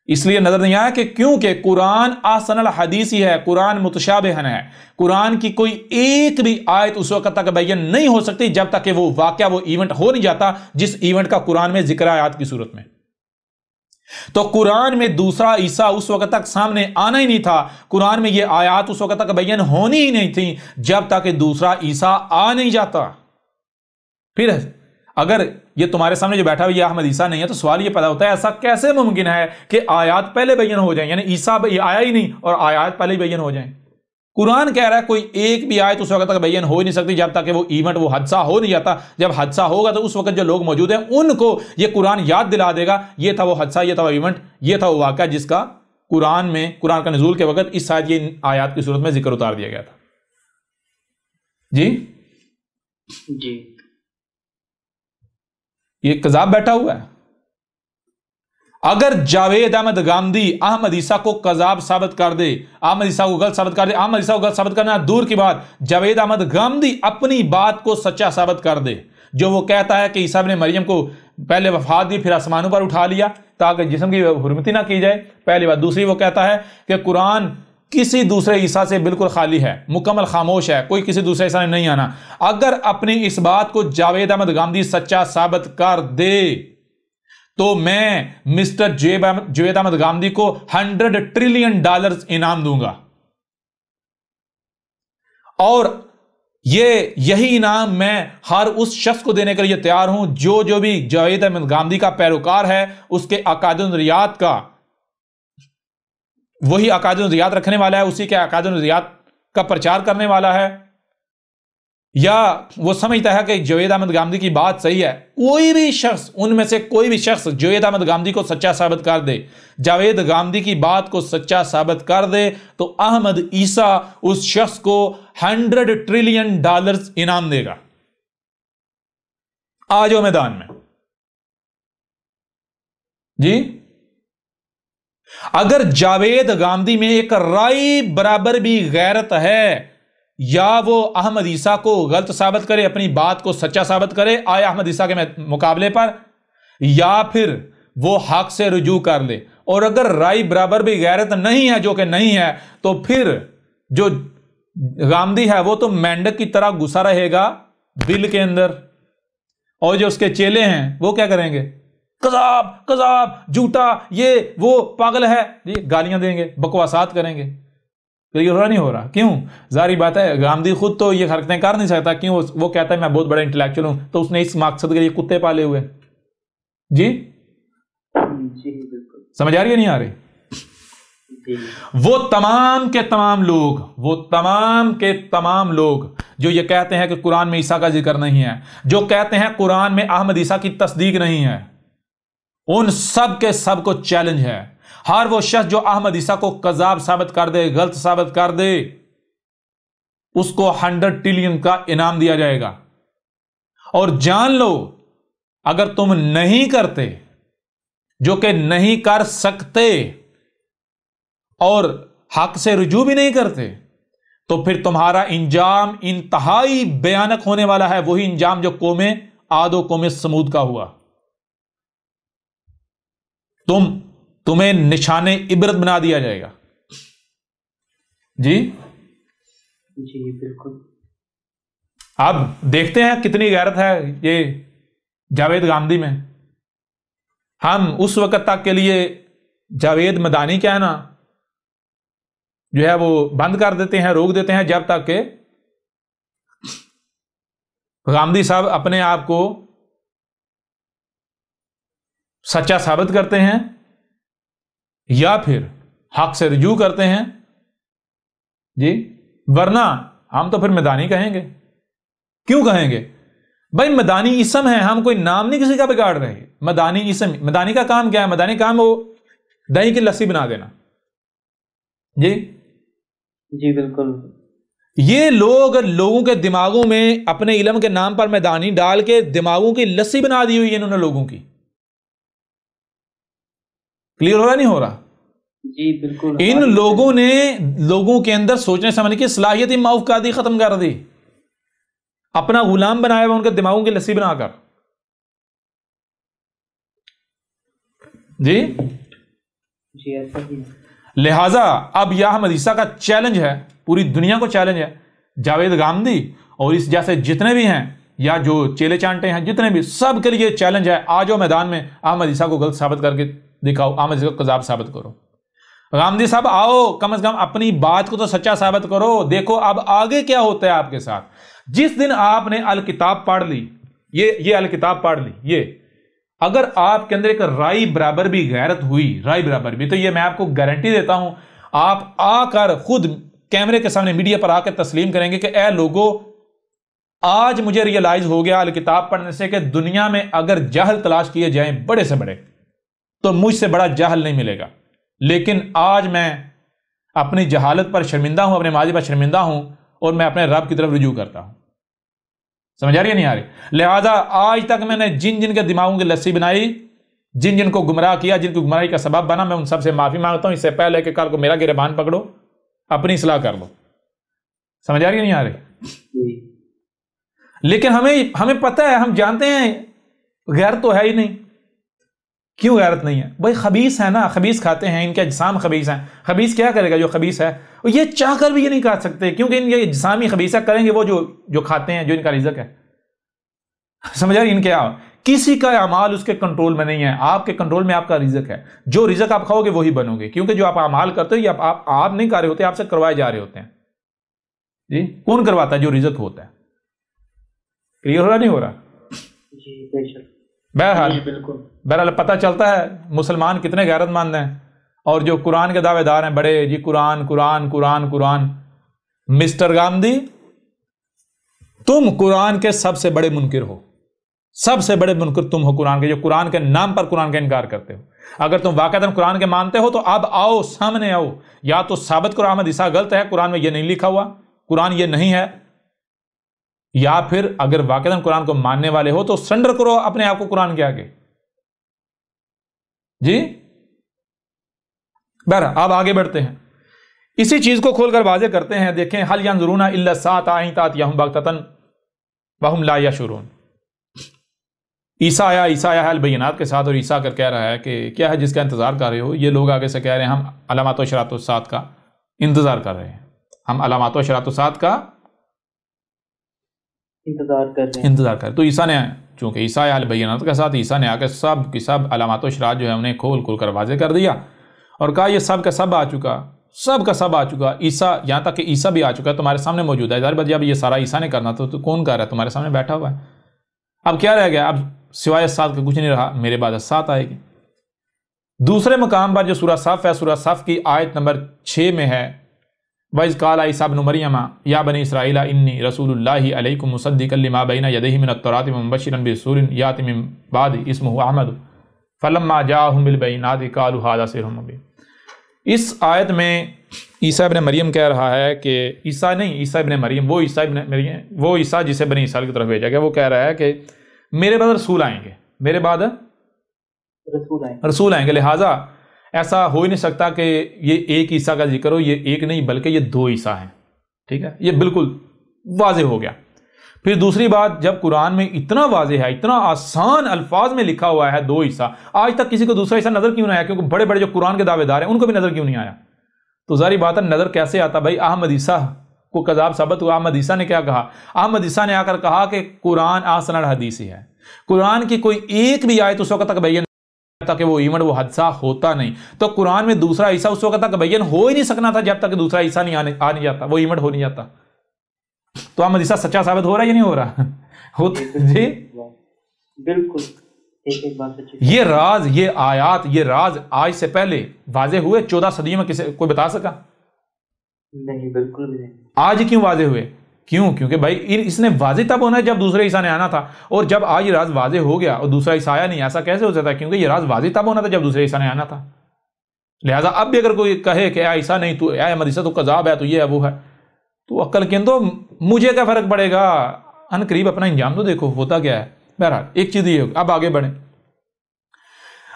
اس لیے نظر نہیں آیا کہ کیونکہ قرآن احسن الحدیث ہی ہے، قرآن متشابہن ہے، قرآن کی کوئی ایک بھی آیت اس وقت تک بیان نہیں ہو سکتی جب تک کہ وہ واقعہ، وہ ایونٹ ہو نہیں جاتا جس ایونٹ کا قرآن میں ذکر آیات کی صورت میں۔ تو قرآن میں دوسرا عیسیٰ اس وقت تک سامنے آنا ہی نہیں تھا، قرآن میں یہ آیات اس وقت تک بیان ہونی ہی نہیں تھی جب تک کہ دوسرا عیسیٰ آ نہیں جاتا۔ پھر اگر یہ تمہارے سامنے جو بیٹھا ہوا یہ احمد عیسیٰ نہیں ہے تو سوال یہ پیدا ہوتا ہے ایسا کیسے ممکن ہے کہ آیات پہلے بیان ہو جائیں، یعنی عیسیٰ آیا ہی نہیں اور آیات پہلے ہی بیان ہو جائیں؟ قرآن کہہ رہا ہے کوئی ایک بھی آیت اس وقت تک بیان ہو نہیں سکتی جب تک کہ وہ ایونٹ، وہ حادثہ ہو نہیں جاتا۔ جب حادثہ ہوگا تو اس وقت جو لوگ موجود ہیں ان کو یہ قرآن یاد دلا دے گا یہ تھا وہ حادثہ، یہ تھا وہ ایونٹ، یہ تھا وہ واقعہ جس کا قرآن کا نزول کے وقت اس شاید یہ آیات کی صورت میں ذکر اتار دیا گیا تھا۔ جی یہ کذاب بیٹھا ہوا ہے۔ اگر جاوید احمد گامدی احمد عیسیٰ کو کذاب ثابت کر دے، احمد عیسیٰ کو غلط ثابت کر دے، احمد عیسیٰ کو غلط ثابت کرنا دور کی بات، جاوید احمد گامدی اپنی بات کو سچا ثابت کر دے، جو وہ کہتا ہے کہ عیسیٰ ابن مریم کو پہلے وفات دی پھر آسمانوں پر اٹھا لیا تاکہ جسم کی حرمتی نہ کی جائے، پہلی بات۔ دوسری وہ کہتا ہے کہ قرآن کسی دوسرے عیسیٰ سے بالکل خالی ہے، مکمل خاموش ہے، کوئی کسی دوسرے عیسیٰ نے نہیں آنا۔ اگر اپنی اس بات کو جاوید احمد گامدی سچا ثابت کر دے تو میں مسٹر جاوید احمد گامدی کو $100 ٹریلین انعام دوں گا، اور یہی انعام میں ہر اس شخص کو دینے کے لیے تیار ہوں جو بھی جاوید احمد گامدی کا پیروکار ہے، اس کے عقائد و نظریات کا، وہی عقائد و نظریات رکھنے والا ہے، اسی کے عقائد و نظریات کا پرچار کرنے والا ہے، یا وہ سمجھتا ہے کہ جاوید احمد گامدی کی بات صحیح ہے۔ کوئی بھی شخص، ان میں سے کوئی بھی شخص جاوید احمد گامدی کو سچا ثابت کر دے، جاوید گامدی کی بات کو سچا ثابت کر دے تو احمد عیسیٰ اس شخص کو $100 ٹریلین انعام دے گا۔ آ جاؤ میدان میں جی۔ اگر جاوید گامدی میں ایک رائی برابر بھی غیرت ہے، یا وہ احمد عیسیٰ کو غلط ثابت کرے، اپنی بات کو سچا ثابت کرے آیا احمد عیسیٰ کے مقابلے پر، یا پھر وہ حق سے رجوع کر لے، اور اگر رائی برابر بھی غیرت نہیں ہے، جو کہ نہیں ہے، تو پھر جو گامدی ہے وہ تو مینڈک کی طرح گھسا رہے گا بل کے اندر، اور جو اس کے چیلے ہیں وہ کیا کریں گے؟ کذاب کذاب، جھوٹا، یہ وہ پاگل ہے، یہ گالیاں دیں گے، بکواسات کریں گے۔ تو یہ ہو رہا نہیں ہو رہا، کیوں؟ ظاہری بات ہے گامدی خود تو یہ حرکتیں کر نہیں سکتا، کیوں؟ وہ کہتا ہے میں بہت بڑا انٹلیکچوئل ہوں، تو اس نے اس مقصد کے لیے کتے پالے ہوئے۔ جی بالکل سمجھ آ رہی ہے نہیں آ رہی؟ وہ تمام کے تمام لوگ جو یہ کہتے ہیں کہ قرآن میں عیسیٰ کا ذکر نہیں ہے، جو کہتے ہیں قرآن میں احمد عیسیٰ کی تصدیق نہیں ہے، ان سب کے سب کو چیلنج ہے۔ ہر وہ شخص جو احمد عیسیٰ کو کذاب ثابت کر دے، غلط ثابت کر دے، اس کو $100 ٹریلین کا انعام دیا جائے گا۔ اور جان لو اگر تم نہیں کرتے، جو کہ نہیں کر سکتے، اور حق سے رجوع بھی نہیں کرتے، تو پھر تمہارا انجام انتہائی بھیانک ہونے والا ہے، وہی انجام جو قوم عاد و قوم سمود کا ہوا۔ تمہیں نشان عبرت بنا دیا جائے گا۔ جی جی بالکل. اب دیکھتے ہیں کتنی غیرت ہے یہ جاوید گاندھی میں. ہم اس وقت تک کے لیے جاوید مدانی کہنا جو ہے وہ بند کر دیتے ہیں، روک دیتے ہیں، جب تک کہ گاندھی صاحب اپنے آپ کو سچا ثابت کرتے ہیں یا پھر حق سے رجوع کرتے ہیں جی، ورنہ ہم تو پھر مدانی کہیں گے. کیوں کہیں گے بھائی؟ مدانی اسم ہے، ہم کوئی نام نہیں کسی کا بگاڑ رہے. مدانی اسم، مدانی کا کام کیا ہے؟ مدانی کام وہ دہی کی لسی بنا دینا. جی جی بالکل. یہ لوگوں کے دماغوں میں اپنے علم کے نام پر مدانی ڈال کے دماغوں کی لسی بنا دی ہوئی ہے انہوں نے لوگوں کی. کلیئر ہو رہا نہیں ہو رہا؟ جی بالکل. ان لوگوں نے لوگوں کے اندر سوچنے سمجھنے کی صلاحیت موافقاتی ختم کر دی، اپنا غلام بنایا ہوا ان کے دماغوں کی لسی بنا کر. جی جی ایسا ہی. لہذا اب یہ احمد عیسیٰ کا چیلنج ہے، پوری دنیا کو چیلنج ہے. جاوید گاندھی اور اس جیسے جتنے بھی ہیں یا جو چیلے چانٹے ہیں جتنے بھی، سب کے لیے چیلنج ہے. آ جاؤ میدان میں، احمد عیسیٰ کو غلط ثابت کر کے دکھاؤ، احمد عیسیٰ کو کذاب ثابت کرو. گاندھی صاحب آؤ، کم از کم اپنی بات کو تو سچا ثابت کرو. دیکھو اب آگے کیا ہوتا ہے آپ کے ساتھ. جس دن آپ نے الکتاب پڑھ لی، یہ الکتاب پڑھ لی، یہ اگر آپ کے اندر ایک رائی برابر بھی غیرت ہوئی، رائی برابر بھی، تو یہ میں آپ کو گارنٹی دیتا ہوں آپ آ کر خود کیمرے کے سامنے میڈیا پر آ کے تسلیم کریں گے کہ اے لوگو، آج مجھے ریئلائز ہو گیا الکتاب پڑھنے سے کہ دنیا میں اگر جہل تلاش کیے جائیں بڑے سے بڑے، تو مجھ سے بڑا جہل نہیں ملے گا. لیکن آج میں اپنی جہالت پر شرمندہ ہوں، اپنے ماضی پر شرمندہ ہوں، اور میں اپنے رب کی طرف رجوع کرتا ہوں. سمجھ آ رہی ہے نہیں آ رہی؟ لہذا آج تک میں نے جن کے دماغوں کی لسی بنائی، جن کو گمراہ کیا، جن کی گمراہی کا سبب بنا، میں ان سب سے معافی مانگتا ہوں. اس سے پہلے کہ کل کو میرا گریبان پکڑو، اپنی اصلاح کر لو. سمجھ آ رہی ہے نہیں آ رہی؟ لیکن ہمیں پتہ ہے، ہم جانتے ہیں غیرت تو ہے ہی نہیں. کیوں غیرت نہیں ہے بھائی؟ خبیث ہے نا، خبیث کھاتے ہیں، ان کے اجسام خبیث ہیں. خبیث کیا کرے گا جو خبیث ہے؟ یہ چاہ کر بھی یہ نہیں کھا سکتے، کیونکہ ان کے اجسامی خبیثہ کریں گے وہ جو کھاتے ہیں، جو ان کا رزق ہے. سمجھ آ رہی؟ ان کے کسی کا اعمال اس کے کنٹرول میں نہیں ہے. آپ کے کنٹرول میں آپ کا رزق ہے. جو رزق آپ کھاؤ گے وہی بنو گے، کیونکہ جو آپ اعمال کرتے ہو یہ آپ نہیں کر رہے ہوتے، آپ سے کروائے جا رہے ہوتے ہیں. جی کون کرواتا ہے؟ جو رزق ہوتا ہے. کلیئر ہو رہا نہیں ہو رہا؟ جی بے شک. بہرحال بالکل. بہرحال پتہ چلتا ہے مسلمان کتنے غیرت مند ہیں، اور جو قرآن کے دعوے دار ہیں بڑے، جی قرآن قرآن قرآن قرآن. مسٹر گاندھی، تم قرآن کے سب سے بڑے منکر ہو، سب سے بڑے منکر تم ہو قرآن کے، جو قرآن کے نام پر قرآن کا انکار کرتے ہو. اگر تم واقعتاً قرآن کے مانتے ہو تو اب آؤ، سامنے آؤ، یا تو ثابت کرو احمد عیسیٰ غلط ہے، قرآن میں یہ نہیں لکھا ہوا، قرآن یہ نہیں ہے، یا پھر اگر واقعتاً قرآن کو ماننے والے ہو تو سرنڈر کرو اپنے آپ کو قرآن کے آگے. جی بہرحال اب آگے بڑھتے ہیں، اسی چیز کو کھول کر واضح کرتے ہیں. دیکھیں، حل ینظرون الا الساعۃ ان تأتیہم بغتۃ وہم لا یشعرون. عیسیٰ آیا البینات کے ساتھ، اور عیسیٰ کر کہہ رہا ہے کہ کیا ہے جس کا انتظار کر رہے ہو؟ یہ لوگ آگے سے کہہ رہے ہیں ہم علامات و اشراط الساعۃ کا انتظار کر رہے ہیں، ہم علامات و اشراط الساعۃ کا انتظار کر. تو عیسیٰ نے، چونکہ عیسیٰ آیا البینات کے ساتھ، عیسیٰ نے آ کے سب کی سب علامات و اشراط جو ہے انہیں کھول کر واضح کر دیا، اور کہا یہ سب کا سب آ چکا، سب کا سب آ چکا. عیسیٰ، یہاں تک کہ عیسیٰ بھی آ چکا ہے، تمہارے سامنے موجود ہے. ظاہر بات جب یہ سارا عیسیٰ نے کرنا تو کون کر رہا ہے؟ تمہارے سامنے بیٹھا ہوا ہے. اب کیا رہ گیا؟ اب سوائے سات کا کچھ نہیں رہا، میرے بعد سات آئے گی. دوسرے مقام پر جو سورہ صف ہے، سورہ صف کی آیت نمبر 6 میں ہے، وَإِذْ قَالَ عِيسَىٰ ابْنُ مَرْيَمَ يَا بَنِي إِسْرَائِيلَ إِنِّي رَسُولُ اللَّهِ عَلَيْكُمْ مُصَدِّقًا لِمَا بَيْنَ يَدَيْهِ مِنَ التَّوْرَاةِ وَمُبَشِّرًا بِرَسُولٍ يَأْتِي مِن بَعْدِهِ اسْمُهُ أَحْمَدُ فَلَمَّا جَاءَهُم بِالْبَيِّنَاتِ قَالُوا هَٰذَا سِحْرٌ مُّبِينٌ. اس آیت میں عیسیٰ ابن مریم کہہ رہا ہے کہ عیسیٰ نہیں، عیسیٰ ابن مریم، وہ عیسیٰ جسے بنی اسرائیل کی طرف بھیجا گیا، وہ کہہ رہا ہے کہ میرے بعد رسول آئیں گے، میرے بعد رسول آئیں گے. لہٰذا ایسا ہو ہی نہیں سکتا کہ یہ ایک عیسیٰ کا ذکر ہو. یہ ایک نہیں بلکہ یہ 2 عیسیٰ ہیں. ٹھیک ہے، یہ بالکل واضح ہو گیا. پھر دوسری بات، جب قرآن میں اتنا واضح ہے، اتنا آسان الفاظ میں لکھا ہوا ہے 2 عیسیٰ، آج تک کسی کو دوسرا عیسیٰ نظر کیوں نہیں آیا؟ کیونکہ بڑے بڑے جو قرآن کے دعوے دار ہیں ان کو بھی نظر کیوں نہیں آیا؟ تو ظاہری بات ہے نظر کیسے آتا بھائی؟ احمد عیسیٰ کو کذاب ثابت ہوا. احمد عیسیٰ نے کیا کہا؟ احمد عیسیٰ نے آ کر کہا کہ قرآن احسن الحدیث ہے. قرآن کی کوئی ایک بھی آیت اس وقت تک بیان تھا کہ وہ ایونٹ، وہ حادثہ ہوتا نہیں. تو قرآن میں دوسرا عیسیٰ اس وقت تک بیان ہو ہی نہیں سکنا تھا جب تک دوسرا عیسیٰ نہیں آ نہیں جاتا، وہ ایونٹ ہو نہیں جاتا. تو احمد عیسیٰ سچا ثابت ہو رہا ہے یا نہیں ہو رہا؟ جی بالکل. یہ راز، یہ آیات، یہ راز آج سے پہلے واضح ہوئے 14 صدی میں؟ کسی کوئی بتا سکا؟ نہیں، بالکل بھی نہیں. آج کیوں واضح ہوئے؟ کیوں؟ کیونکہ بھائی اس نے واضح تب ہونا ہے جب دوسرے عیسیٰ نے آنا تھا، اور جب آج یہ راز واضح ہو گیا اور دوسرا عیسیٰ آیا نہیں، ایسا کیسے ہو سکتا ہے؟ کیونکہ یہ راز واضح تب ہونا تھا جب دوسرے عیسیٰ نے آنا تھا. لہٰذا اب بھی اگر کوئی کہے کہ اے عیسیٰ نہیں، تو اے احمد عیسیٰ تو کذاب ہے، تو یہ ہے وہ ہے، تو عقل کے اندر مجھے کیا فرق پڑے گا؟ ان قریب اپنا انجام تو دیکھو ہوتا کیا ہے. بہرحال ایک چیز یہ ہوگی. اب آگے بڑھیں.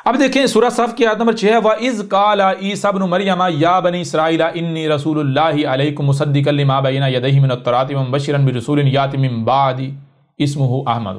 اب دیکھیں سورہ صف کی آیت نمبر 6 ہے، وَإِذْ قَالَ عِيسَى ابْنُ مَرْيَمَ يَا بَنِي إِسْرَائِيلَ إِنِّي رَسُولُ اللَّهِ عَلَيْكُمْ مُصَدِّقًا لِمَا بَيْنَ يَدَيْهِ مِنَ التَّوْرَاةِ وَمُبَشِّرًا بِرَسُولٍ يَأْتِي مِن بَعْدِي اسْمُهُ أَحْمَدُ.